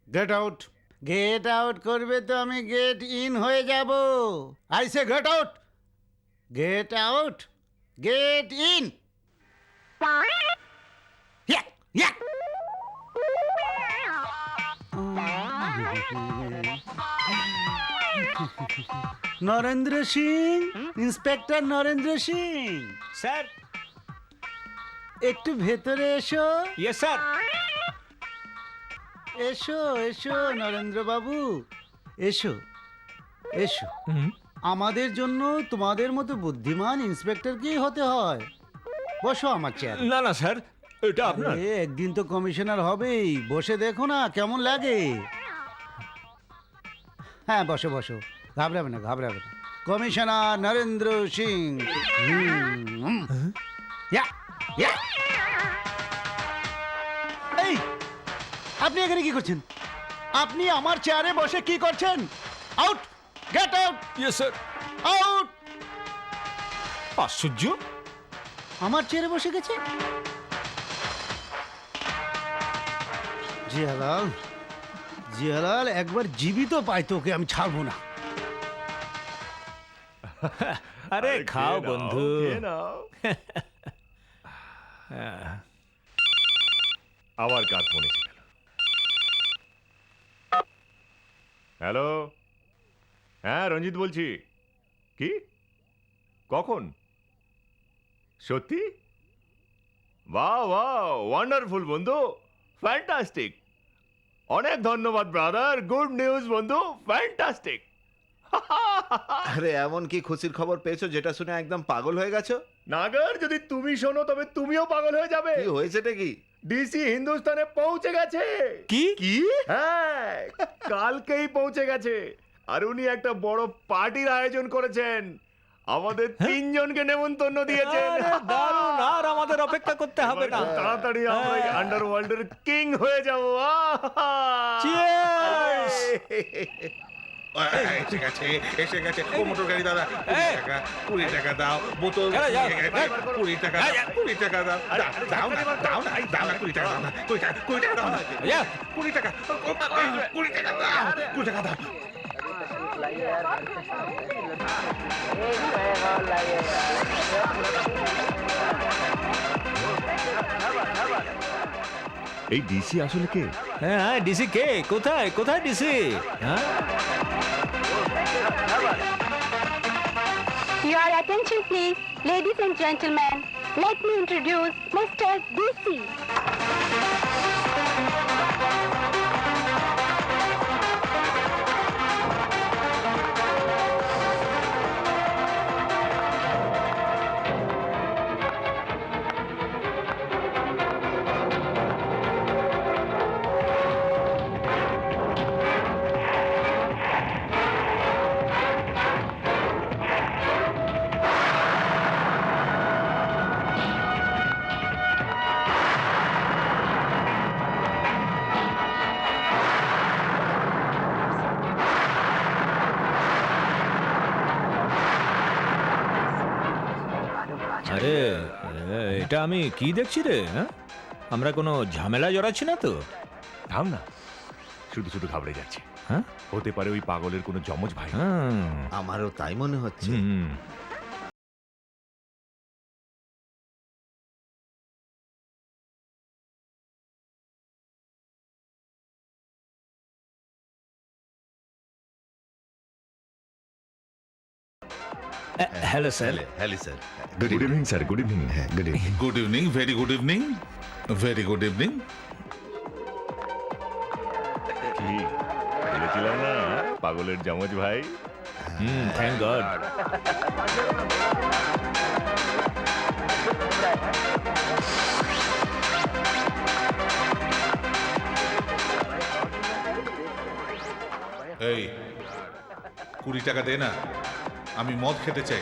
Get out. গেট আউট করবে তো আমি গেট ইন হয়ে যাব। I say get out. Get out. Get in. Narendra Singh, inspector Narendra Singh, sir. একটু ভেতরে এসো। Yes sir. এসো এসো নরেন্দ্র বাবু, এসো এসো। আমাদের জন্য তোমাদের মতো বুদ্ধিমান ইন্সপেক্টরকেই হতে হয়। বসো আমার চেয়ারে। না না স্যার, এটা আপনার। আরে, একদিন তো কমিশনার হবেই, বসে দেখো না কেমন লাগে। হ্যাঁ, বসো বসো, ঘাবড়াবে না ঘাবড়াবে না। কমিশনার নরেন্দ্র সিং। ইয়া, ইয়া। এই, আপনি এখানে কি করছেন? আপনি আমার চেয়ারে বসে কি করছেন? Out, get out. Yes sir. Out. আশ্চর্য, আমার চেয়ারে বসে গেছে। জিয়ালাল, জিয়ালাল, একবার জীবিত পাই তোকে আমি ছাড়বো না। আরে খাও বন্ধু। আবার কার ফোন এসে গেল? হ্যালো, হ্যাঁ রঞ্জিত বলছি। কি? কখন? সত্যি? বাহ বাহ, ওয়ান্ডারফুল বন্ধু, ফ্যান্টাস্টিক। অনেক ধন্যবাদ ব্রাদার, গুড নিউজ বন্ধু, ফ্যান্টাস্টিক। আরে এমন কি খুশির খবর পেয়েছো যেটা শুনে একদম পাগল হয়ে গেছো? নাগর, যদি তুমি শোনো তবে তুমিও পাগল হয়ে যাবে। কি হয়েছেটা কি? ডিসি হিন্দুস্তানে পৌঁছে গেছে। কি? কি? হ্যাঁ, কালকেই পৌঁছে গেছে। আর উনি একটা বড় পার্টির আয়োজন করেছেন। আমাদের তিনজনকে নেমন্তন্ন দিয়েছেন। আরে দারুণ, আর আমাদের অপেক্ষা করতে হবে না। খুব তাড়াতাড়ি আমরা এই আন্ডারওয়ার্ল্ডের কিং হয়ে যাব। Cheers! এসে গেছে, এসে গেছে। ও মোটর গাড়ি দাদা, 20 টাকা দাও, বোতল যাও, যাও, ফুরিয়ে গেছে, 20 টাকা দাও, 20 টাকা দাও, দাও না, দাও না, দাও না, 20 টাকা দাও না, 20 টাকা দাও না, 20 টাকা, 20 টাকা দাও, 20 টাকা দাও। এই ডিসি আসলে কে? হ্যাঁ, ডিসি কে? কোথায় কোথায় ডিসি? হ্যাঁ, Your attention please, ladies and gentlemen. Let me introduce Mr. DC. আরে এটা আমি কি দেখছি রে? হ্যাঁ, আমরা কোনো ঝামেলা জড়াচ্ছি না তো? থাম না, শুধু শুধু ঘাবড়ে যাচ্ছে। হ্যাঁ, হতে পারে ওই পাগলের কোনো জমজ ভাই। হুম, আমারও তাই মনে হচ্ছে। হুম। Hello sir. Hello sir. Good evening sir, good evening. Good evening. Good evening, very good evening, very good evening. কি বলেছিলাম না, পাগলের জমজ ভাই। Hmm, thank God. এই 20 টাকা দে না। আমি মদ খেতে চাই।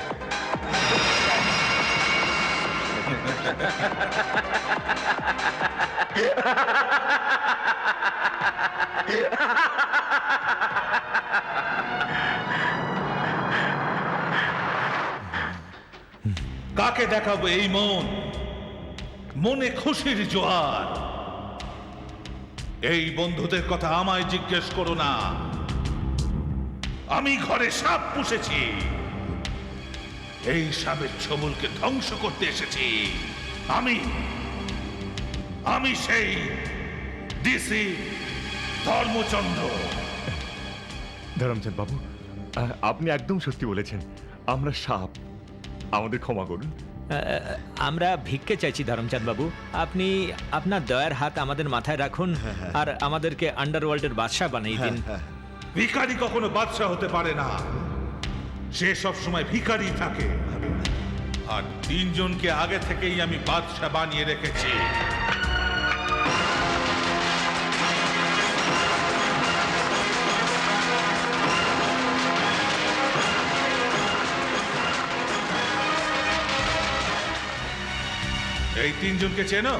কাকে দেখাবো এই মন? মনে খুশির জোয়ার। এই বন্ধুদের কথা আমায় জিজ্ঞেস করো না। আমি ঘরে সাপ পুষেছি, এই সাপের ছবলকে ধ্বংস করতে এসেছি। আমি সেই ডিসি ধর্মচন্দ্র। ধরমচাঁদ বাবু, আপনি একদম সত্যি বলেছেন। আমরা সাপ, আমাদের ক্ষমা করুন। আমরা ভিক্ষে চাইছি ধরমচাঁদ বাবু, আপনি আপনার দয়ার হাত আমাদের মাথায় রাখুন আর আমাদেরকে আন্ডারওয়ার্ল্ডের বাদশা বানিয়ে দিন। ভিখারি কখনো বাদশা হতে পারে না, সে সব সময় ভিখারি থাকে। আর তিনজনকে আগে থেকেই আমি বাদশা বানিয়ে রেখেছি। এই তিনজনকে চেনো?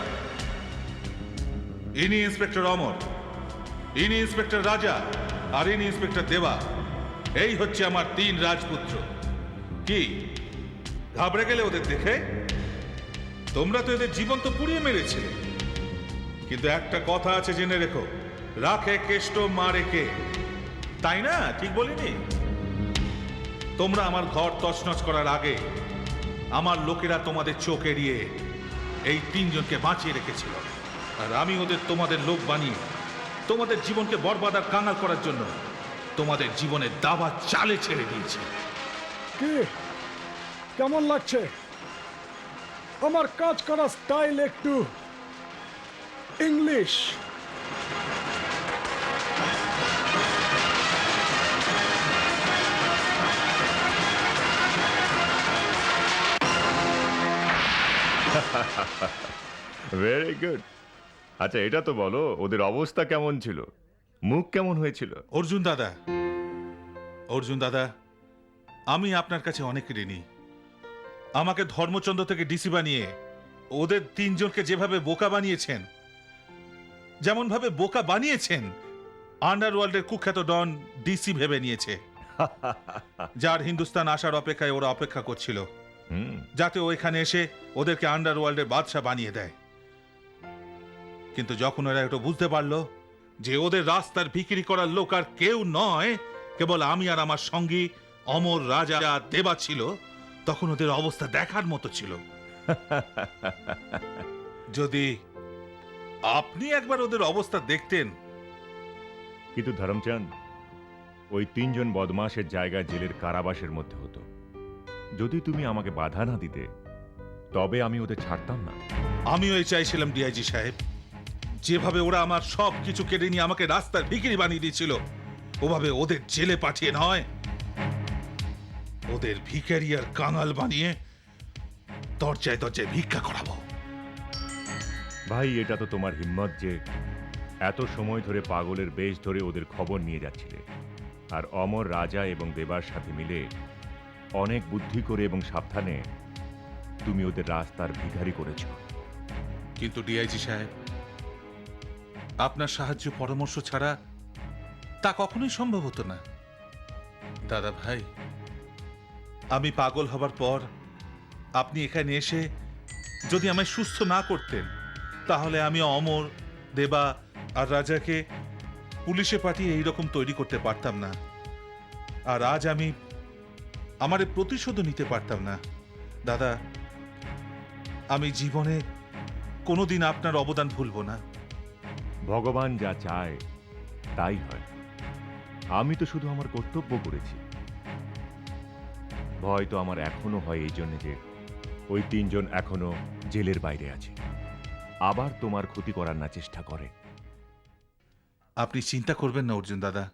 ইনি ইন্সপেক্টর অমর, ইনি ইন্সপেক্টর রাজা, আর ইনি ইন্সপেক্টর দেবা। এই হচ্ছে আমার তিন রাজপুত্র। কি ঘাবড়ে গেলে ওদের দেখে? তোমরা তো এদের জীবন তো পুড়িয়ে মেরেছিলে। কিন্তু একটা কথা আছে, জেনে রেখো, রাখে কেষ্ট মারে কে, তাই না? ঠিক বলিনি? তোমরা আমার ঘর তছনছ করার আগে আমার লোকেরা তোমাদের চোখ এড়িয়ে এই তিনজনকে বাঁচিয়ে রেখেছিল, আর আমি ওদের তোমাদের লোক বানিয়ে তোমাদের জীবনকে বরবাদ আর কাঙাল করার জন্য তোমাদের জীবনের দাবা চালে ছেড়ে দিয়েছি। কি কেমন লাগছে? আমার কাজ করা স্টাইল একটু ইংলিশ। Very good. আচ্ছা, এটা তো বলো, ওদের অবস্থা কেমন ছিল, মুখ কেমন হয়েছিল? অর্জুন দাদা, আমি আপনার কাছে অনেক ঋণী। আমাকে ধর্মচন্দ্র থেকে ডিসি বানিয়ে ওদের তিনজনকে যেভাবে বোকা বানিয়েছেন, যেমন ভাবে বোকা বানিয়েছেন, আন্ডারওয়ার্ল্ডের কুখ্যাত ডন ডিসি ভেবে নিয়েছে, যার হিন্দুস্তান আসার অপেক্ষায় ওরা অপেক্ষা করছিল, যাতে ও এখানে এসে ওদেরকে আন্ডারওয়ার্ল্ডের বাদশা বানিয়ে দেয়। কিন্তু যখন ওরা একটু বুঝতে পারলো যে ওদের রাস্তার বিক্রি করার লোক আর কেউ নয়, কেবল আমি আর আমার সঙ্গী অমর রাজা দেবা ছিল, তখন ওদের অবস্থা দেখার মতো ছিল। যদি আপনি একবার ওদের অবস্থা দেখতেন। কিন্তু ধরমচাঁদ, ওই তিনজন বদমাশের জায়গা জেলের কারাবাসের মধ্যে হতো। যদি তুমি আমাকে বাধা না দিতে, তবে আমি ওদের ছাড়তাম না। আমিও এই চাইছিলাম ডিআইজি সাহেব, যেভাবে ওরা আমার সব কিছু কেড়ে নিয়ে আমাকে রাস্তার ভিখিরি বানিয়ে দিয়েছিল, ওভাবে ওদের জেলে পাঠিয়ে নয়, ওদের ভিখারি আর কাঙাল বানিয়ে দরজায় দরজায় ভিক্ষা করাবো। ভাই, এটা তো তোমার হিম্মত যে এত সময় ধরে পাগলের বেশ ধরে ওদের খবর নিয়ে যাচ্ছিলে, আর অমর রাজা এবং দেবার সাথে মিলে অনেক বুদ্ধি করে এবং সাবধানে তুমি ওদের রাস্তার ভিখারি করেছ। কিন্তু ডিআইজি সাহেব, আপনার সাহায্য পরামর্শ ছাড়া তা কখনোই সম্ভব হতো না। দাদা ভাই, আমি পাগল হবার পর আপনি এখানে এসে যদি আমায় সুস্থ না করতেন, তাহলে আমি অমর, দেবা আর রাজাকে পুলিশে পাঠিয়ে এইরকম তৈরি করতে পারতাম না, আর আজ আমি আমার প্রতিশোধও নিতে পারতাম না। দাদা, আমি জীবনে কোনোদিন আপনার অবদান ভুলব না। ভগবান যা চায় তাই হয়। আমি তো শুধু আমার কর্তব্য করেছি। ভয় তো আমার এখনো হয় এই জন্য যে ওই তিনজন এখনো জেলের বাইরে আছে, আবার তোমার ক্ষতি করার না চেষ্টা করে। আপনি চিন্তা করবেন না অর্জুন দাদা,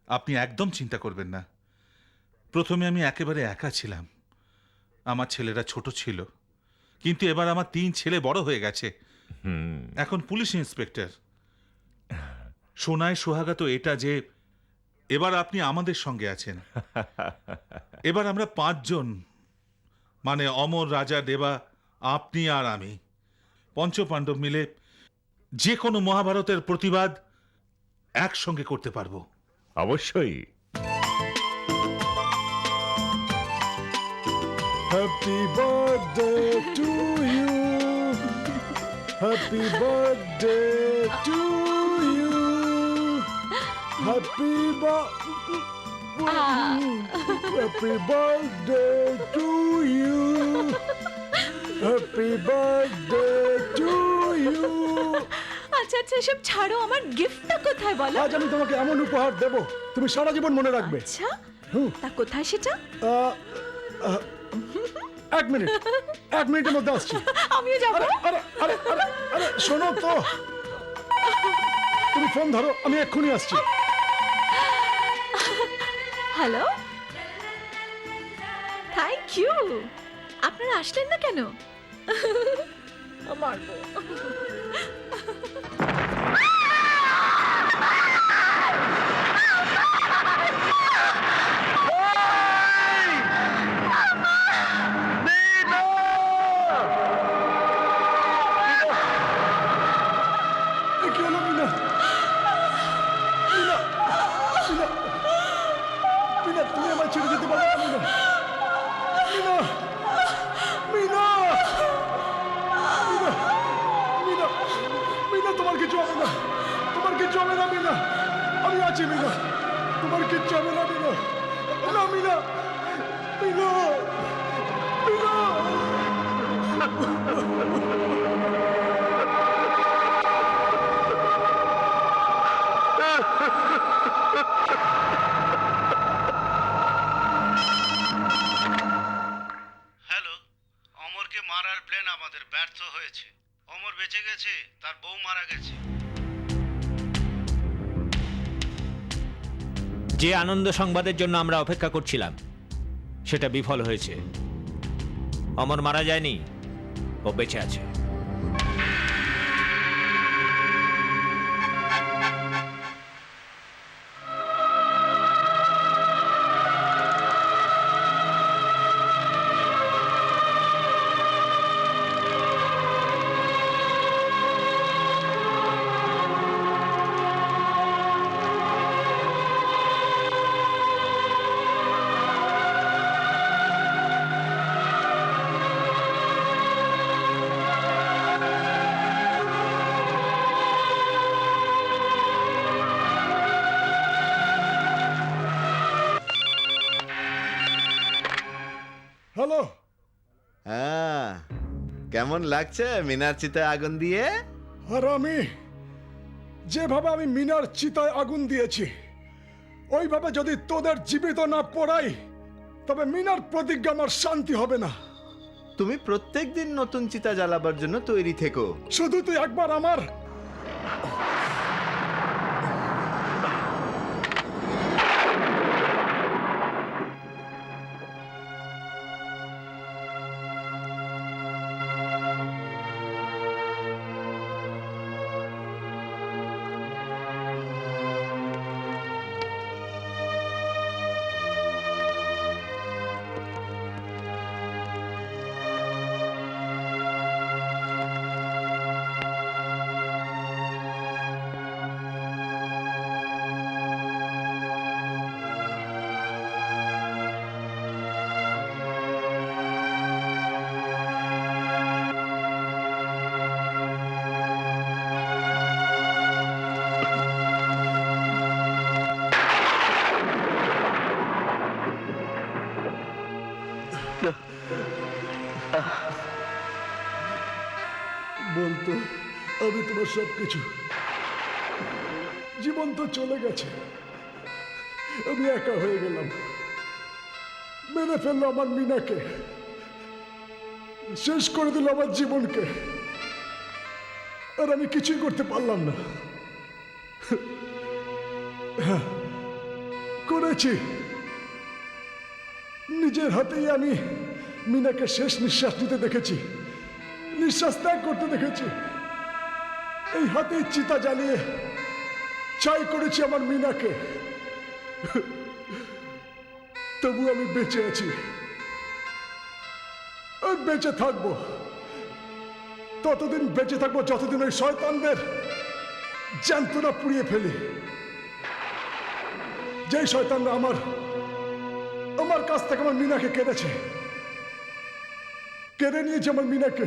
আপনি একদম চিন্তা করবেন না। প্রথমে আমি একেবারে একা ছিলাম, আমার ছেলেরা ছোট ছিল, কিন্তু এবার আমার তিন ছেলে বড় হয়ে গেছে, এখন পুলিশ ইন্সপেক্টর। সোনায় সোহাগা তো এটা যে এবার আপনি আমাদের সঙ্গে আছেন। এবার আমরা 5 জন, মানে অমর, রাজা, দেবা, আপনি আর আমি, পঞ্চপাণ্ডব মিলে যে কোনো মহাভারতের প্রতিবাদ একসঙ্গে করতে পারবো। অবশ্যই। Happy birthday to you, happy birthday to you, happy happy birthday to you, happy birthday to you. আচ্ছা আচ্ছা এসব ছাড়ো, আমার গিফটটা কোথায় বলো? আজ আমি তোমাকে এমন উপহার দেব তুমি সারা জীবন মনে রাখবে। আচ্ছা তা কোথায় সেটা? এক মিনিট, 1 মিনিটের মধ্যে আসছি। আমিও যাবো। আরে আরে আরে আরে শোনো তো, তুমি ফোন ধরো, আমি এক্ষুনি আসছি। Hello, thank you. আপনারা আসলেন না কেন? মারবো। কি হলো মিনা? মিনা, মিনা, মিনা, তুমি আমায় ছেড়ে যেতে পারবে না মিনা? মিনা, মিনা, মিনা, মিনা, মিনা, তোমার কিছু হবে না, তোমার কিছু হবে না মিনা, আমি আছি মিনা, তোমার কিচ্ছু হবে না মিনা, না মিনা, মিনা, মিনা। হ্যালো, অমরকে মারার প্ল্যান আমাদের ব্যর্থ হয়েছে। অমর বেঁচে গেছে, তার বউ মারা গেছে। যে আনন্দ সংবাদের জন্য আমরা অপেক্ষা করছিলাম সেটা বিফল হয়েছে। অমর মারা যায়নি, ও বেঁচে আছে। হ্যালো, হ্যাঁ, কেমন লাগছে মিনার চিতায় আগুন দিয়ে? আর আমি যেভাবে আমি মিনার চিতায় আগুন দিয়েছি ওইভাবে যদি তোদের জীবিত না পড়াই তবে মিনার প্রতিজ্ঞা আমার শান্তি হবে না। তুমি প্রত্যেকদিন নতুন চিতা জ্বালাবার জন্য তৈরি থেকো। শুধু তুই একবার আমার বলতো আমি তোমার সবকিছু, জীবন তো চলে গেছে, আমি একা হয়ে গেলাম, মেরে ফেললো আমার মিনাকে, শেষ করে দিল আমার জীবনকে, আর আমি কিছুই করতে পারলাম না। হ্যাঁ, করেছি, নিজের হাতেই আমি মিনাকে শেষ নিঃশ্বাস নিতে দেখেছি, নিঃশ্বাস ত্যাগ করতে দেখেছি, এই হাতেই চিতা জ্বালিয়ে ছাই করেছি আমার মিনাকে, তবু আমি বেঁচে আছি আর বেঁচে থাকবো। ততদিন বেঁচে থাকবো যতদিন ওই শয়তানদের জ্যান্ত না পুড়িয়ে ফেলি। যেই শয়তানরা আমার কাছ থেকে আমার মিনাকে কেড়েছে, কেড়ে নিয়েছে আমার মিনাকে,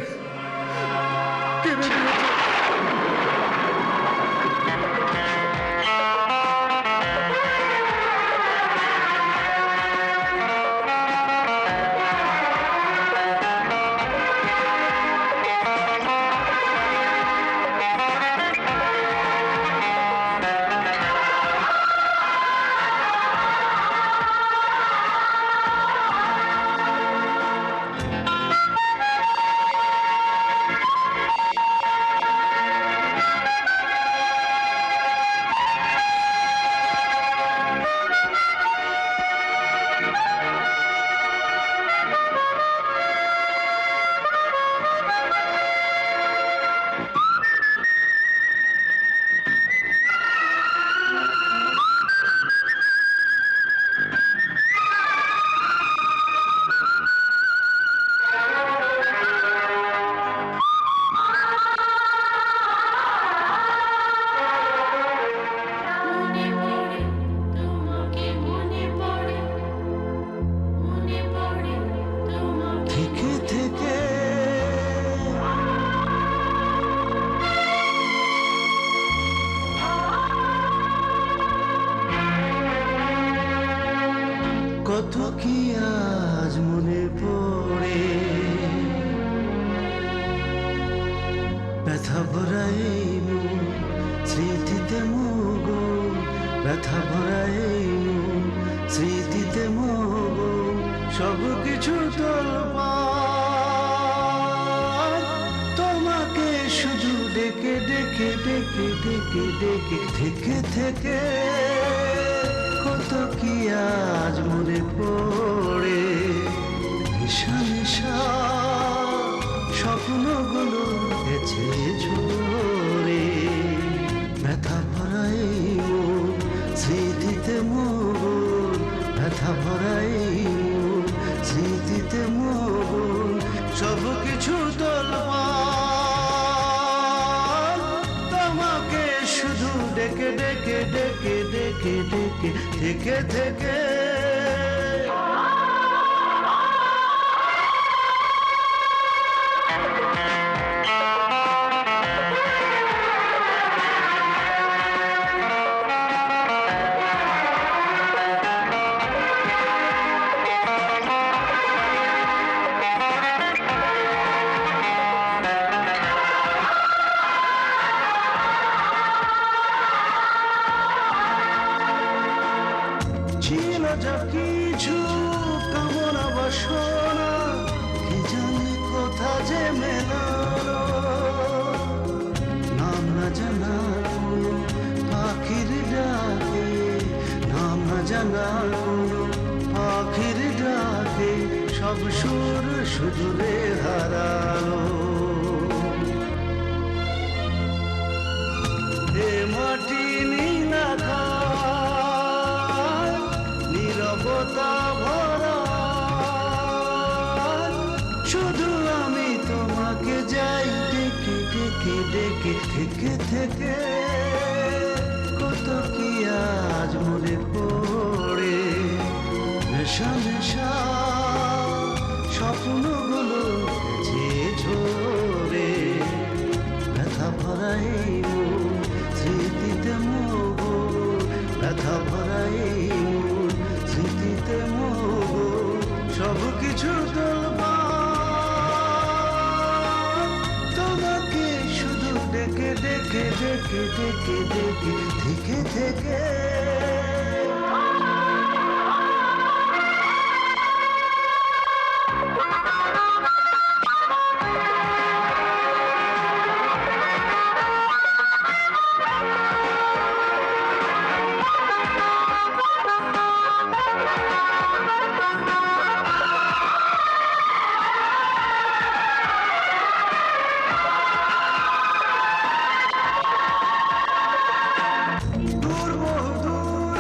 কেড়ে নিয়েছে। কত কি আজ মনে পড়ে, ব্যথা ভরা এই মন স্মৃতিতে মগন, ব্যথা ভরা এই মন স্মৃতিতে মগন, সব কিছু তোলপাড়, তোমাকে শুধু ডেকে ডেকে ডেকে ডেকে ডেকে থেকে থেকে কত কি আজ মনে পড়ে, নেশা নেশা স্বপ্নগুলো গেছে ঝরে, ব্যথা ভরা এই মন স্মৃতিতে মগন, ব্যথা ভরা এই মন স্মৃতিতে মগন, সব কিছু তোলপাড়, তোমাকে শুধু ডেকে ডেকে ডেকে ডেকে ডেকে থেকে থেকে ছিল যা কিছু কামনা বাসনা, কি জানি কোথা যে মেলালো, নাম না জানা কোনো পাখির ডাকে, নাম না জানা কোনো পাখির ডাকে, সব সুর সুদূরে হারালো, এ মাটি নীলাকা নীরবতা ভরা, শুধু আমি তোমাকে যাই ডেকে ডেকে ডেকে থেকে থেকে কত কি আজ মনে পড়ে, নেশা নেশা স্বপ্নগুলো যে ঝরে, ব্যথা ভরা এই মন স্মৃতিতে মগন, ব্যথা ভরা এই মন স্মৃতিতে মগন, সব কিছু তোলপাড়, তোমাকে শুধু ডেকে ডেকে ডেকে ডেকে ডেকে থেকে থেকে দূর বহু দূর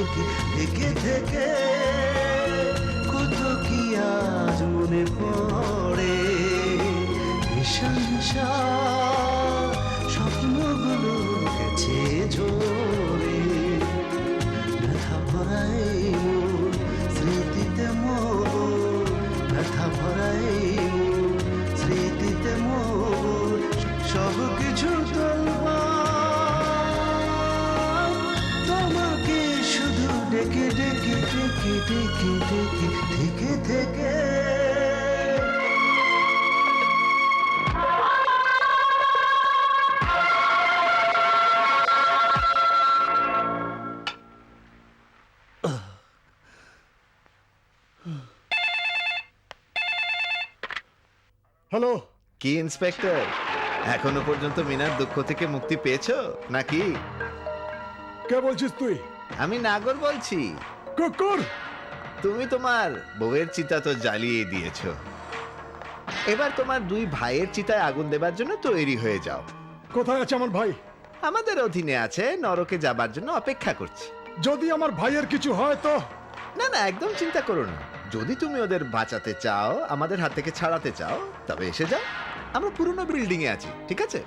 থেকে থেকে থেকে কত কি আজ মনে পড়ে নেশা নেশা স্বপ্নগুলো গেছে ঝরে ব্যথা ভরাই মন স্মৃতিতে মোর ব্যথা ভরাই মন স্মৃতিতে মোর সব কিছু তোমাকে শুধু ডেকে ডেকে ডেকে ডেকে ডেকে থেকে থেকে হ্যালো, কি ইন্সপেক্টর, এখনো পর্যন্ত মিনার দুঃখ থেকে মুক্তি পেয়েছো নাকি? কে বলছিস তুই? আমি নাগর বলছি। কুকুর! তুমি তোমার বউয়ের চিতা তো জ্বালিয়ে দিয়েছো, এবার তোমার দুই ভাইয়ের চিতায় আগুন দেবার জন্য তৈরি হয়ে যাও। কোথায় আছে আমার ভাই? আমাদের অধীনে আছে, নরকে যাবার জন্য অপেক্ষা করছে। যদি আমার ভাইয়ের কিছু হয় তো? না না, একদম চিন্তা করো না। যদি তুমি ওদের বাঁচাতে চাও, আমাদের হাত থেকে ছাড়াতে চাও, তবে এসে যাও। আমরা পুরনো বিল্ডিং এ আছি, ঠিক আছে?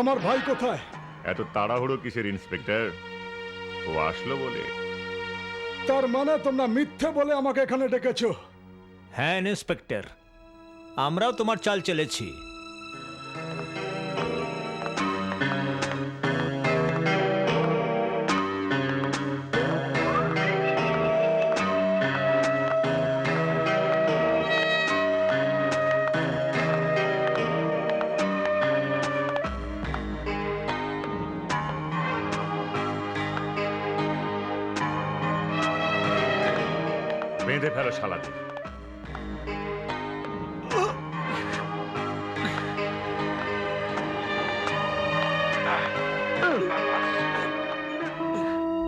আমার ভাই কোথায়? এত তাড়াহুড়ো কিসের ইন্সপেক্টর? ও আসলো বলে। তার মানে তোমরা মিথ্যে বলে আমাকে এখানে ডেকেছো? হ্যাঁ ইন্সপেক্টর, আমরাও তোমার চাল চলেছি। বেঁধে ফেলো শালাদের।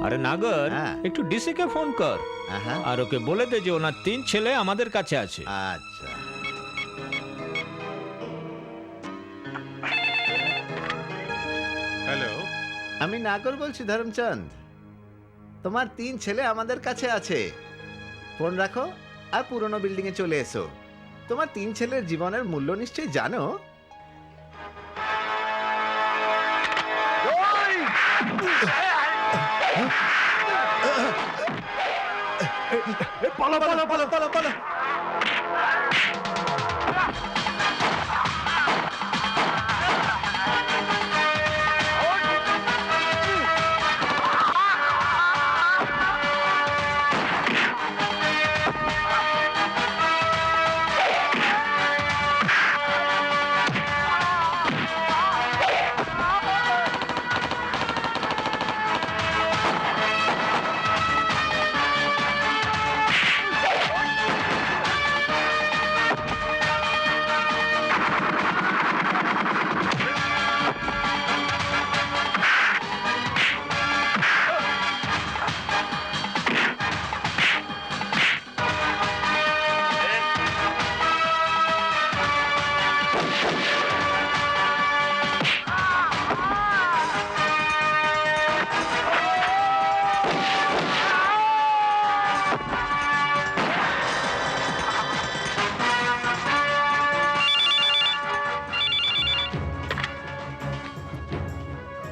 আরে নাগর, হ্যাঁ। একটু ডিসি কে ফোন কর আহা, আর ওকে বলে দে যে ওনার 3 ছেলে আমাদের কাছে আছে। আচ্ছা। হ্যালো, আমি নাগর বলছি ধর্মচন্দ। তোমার 3 ছেলে আমাদের কাছে আছে। ফোন রাখো আর পুরনো বিল্ডিং এ চলে এসো। তোমার 3 ছেলের জীবনের মূল্য নিশ্চয়ই জানো। পালা পালা পালা পালা পালা!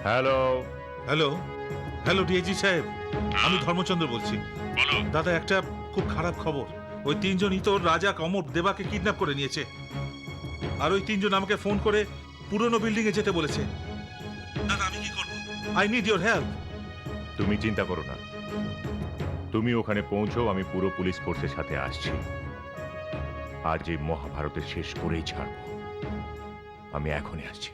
হ্যালো, হ্যালো, হ্যালো ডিআইজি সাহেব, আমি ধর্মচন্দ্র বলছি। দাদা, একটা খুব খারাপ খবর। ওই 3 জন ইতর রাজা কমর দেবাকে কিডন্যাপ করে নিয়েছে। আর ওই 3 জন আমাকে ফোন করে পুরনো বিল্ডিং এ যেতে বলেছে। দাদা, আমি কি করব? I need your help. তুমি চিন্তা করো না, তুমি ওখানে পৌঁছো, আমি পুরো পুলিশ ফোর্সের সাথে আসছি। আজ এই মহাভারতের শেষ করেই ছাড়ব। আমি এখনই আসছি।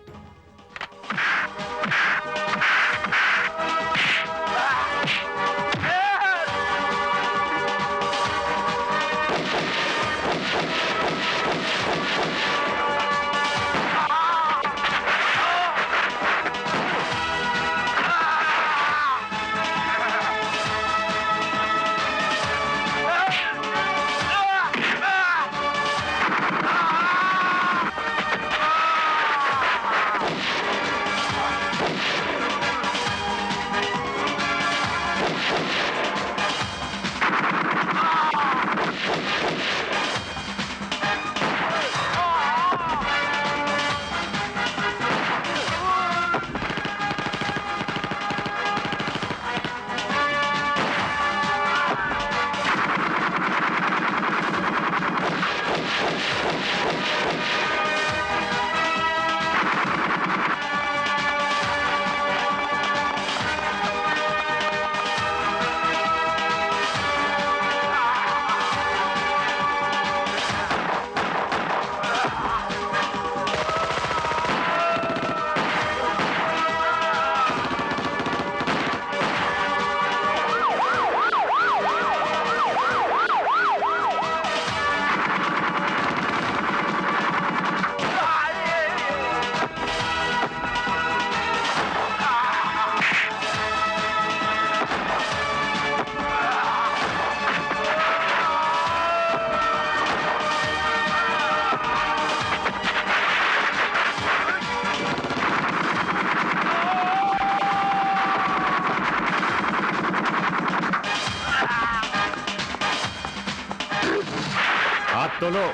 হাত তোলো।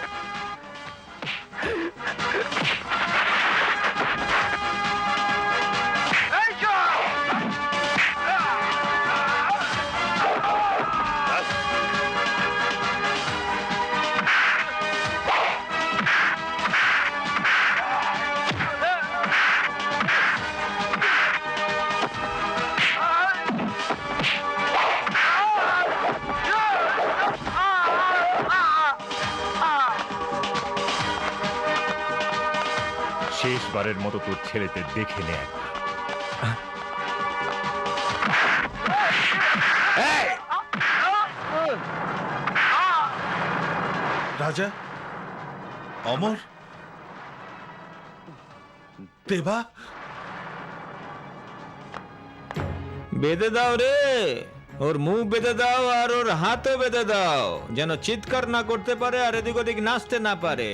শেষবারের মতো তোর ছেলেতে দেখে নে। রাজা, অমর, দেবা, বেঁধে দাও রে, ওর মুখ বেঁধে দাও আর ওর হাতও বেঁধে দাও, যেন চিৎকার না করতে পারে আর এদিক ওদিক নাচতে না পারে।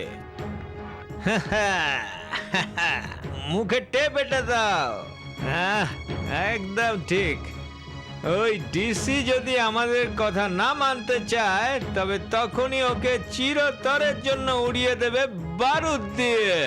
মুখে টেপ এঁটে দাও। একদম ঠিক। ওই ডিসি যদি আমাদের কথা না মানতে চায় তবে তখনই ওকে চিরতরের জন্য উড়িয়ে দেবে বারুদ দিয়ে।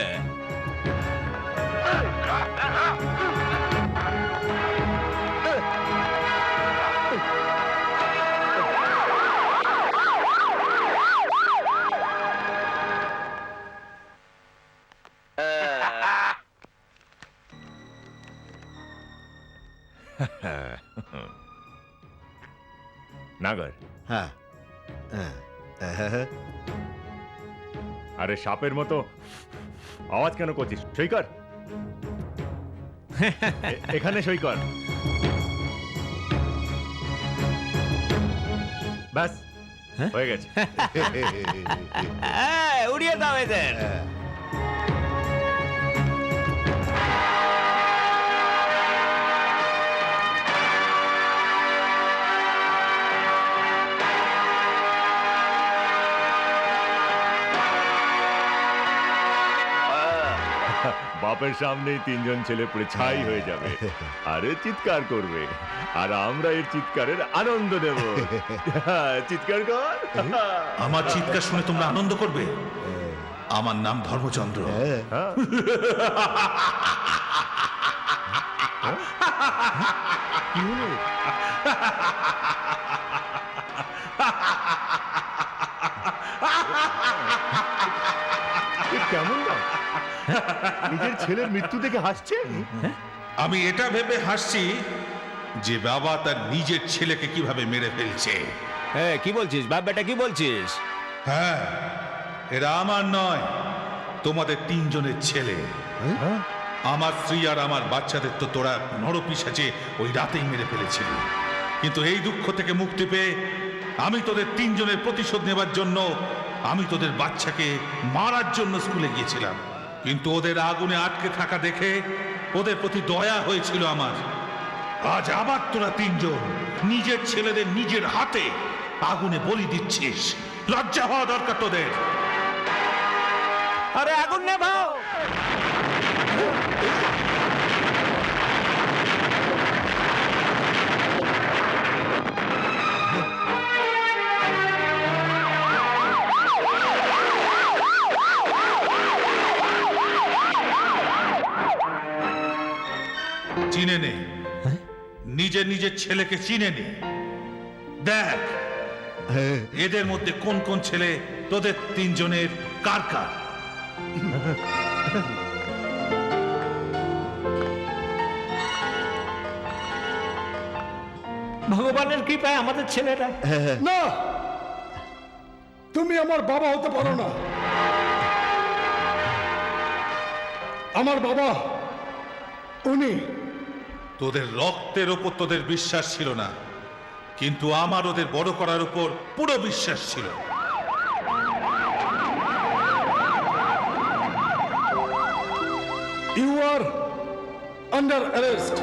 নাগর, হ্যাঁ, আরে সাপের মতো আওয়াজ কেন করছিস? সই কর। এখানে সই কর। ব্যাস, হয়ে গেছে। উড়িয়ে দাও এদের। বাপের সামনেই তিনজন ছেলে পুরো ছাই হয়ে যাবে, আরে চিৎকার করবে, আর আমরা এর চিৎকারের আনন্দ দেব। চিৎকার কর। আমার চিৎকার শুনে তোমরা আনন্দ করবে? আমার নাম ধর্মচন্দ্র। কি হলো? কেমন না নিজের ছেলের মৃত্যু দেখে হাসছে? আমি এটা ভেবে হাসছি যে বাবা তার নিজের ছেলেকে কিভাবে মেরে ফেলছে। হ্যাঁ, কি বলছিস বাপ বেটা, কি বলছিস? হ্যাঁ, এরা আমার নয়, তোমাদের তিনজনের ছেলে। আমার স্ত্রী আর আমার বাচ্চাদের তো তোরা নরপিশাচে ওই রাতেই মেরে ফেলেছিলি। কিন্তু এই দুঃখ থেকে মুক্তি পেয়ে আমি তোদের তিনজনের প্রতিশোধ নেবার জন্য আমি তোদের বাচ্চাকে মারার জন্য স্কুলে গিয়েছিলাম। কিন্তু ওদের আগুনে আটকে থাকা দেখে ওদের প্রতি দয়া হয়েছিল আমার। আজ আবার তোরা তিনজন নিজের ছেলেদের নিজের হাতে আগুনে বলি দিচ্ছিস। লজ্জা হওয়া দরকার তোদের। আরে আগুন নেভাও! চিনে নে, নিজের নিজের ছেলেকে চিনে নে। দেখ এদের মধ্যে কোন কোন ছেলে তোদের তিনজনের কার কার। ভগবানের কৃপায় আমাদের ছেলেরা। না, তুমি আমার বাবা হতে পারো না। আমার বাবা উনি। তোদের রক্তের ওপর তোদের বিশ্বাস ছিল না, কিন্তু আমার ওদের বড় করার উপর পুরো বিশ্বাস ছিল। You are under arrest.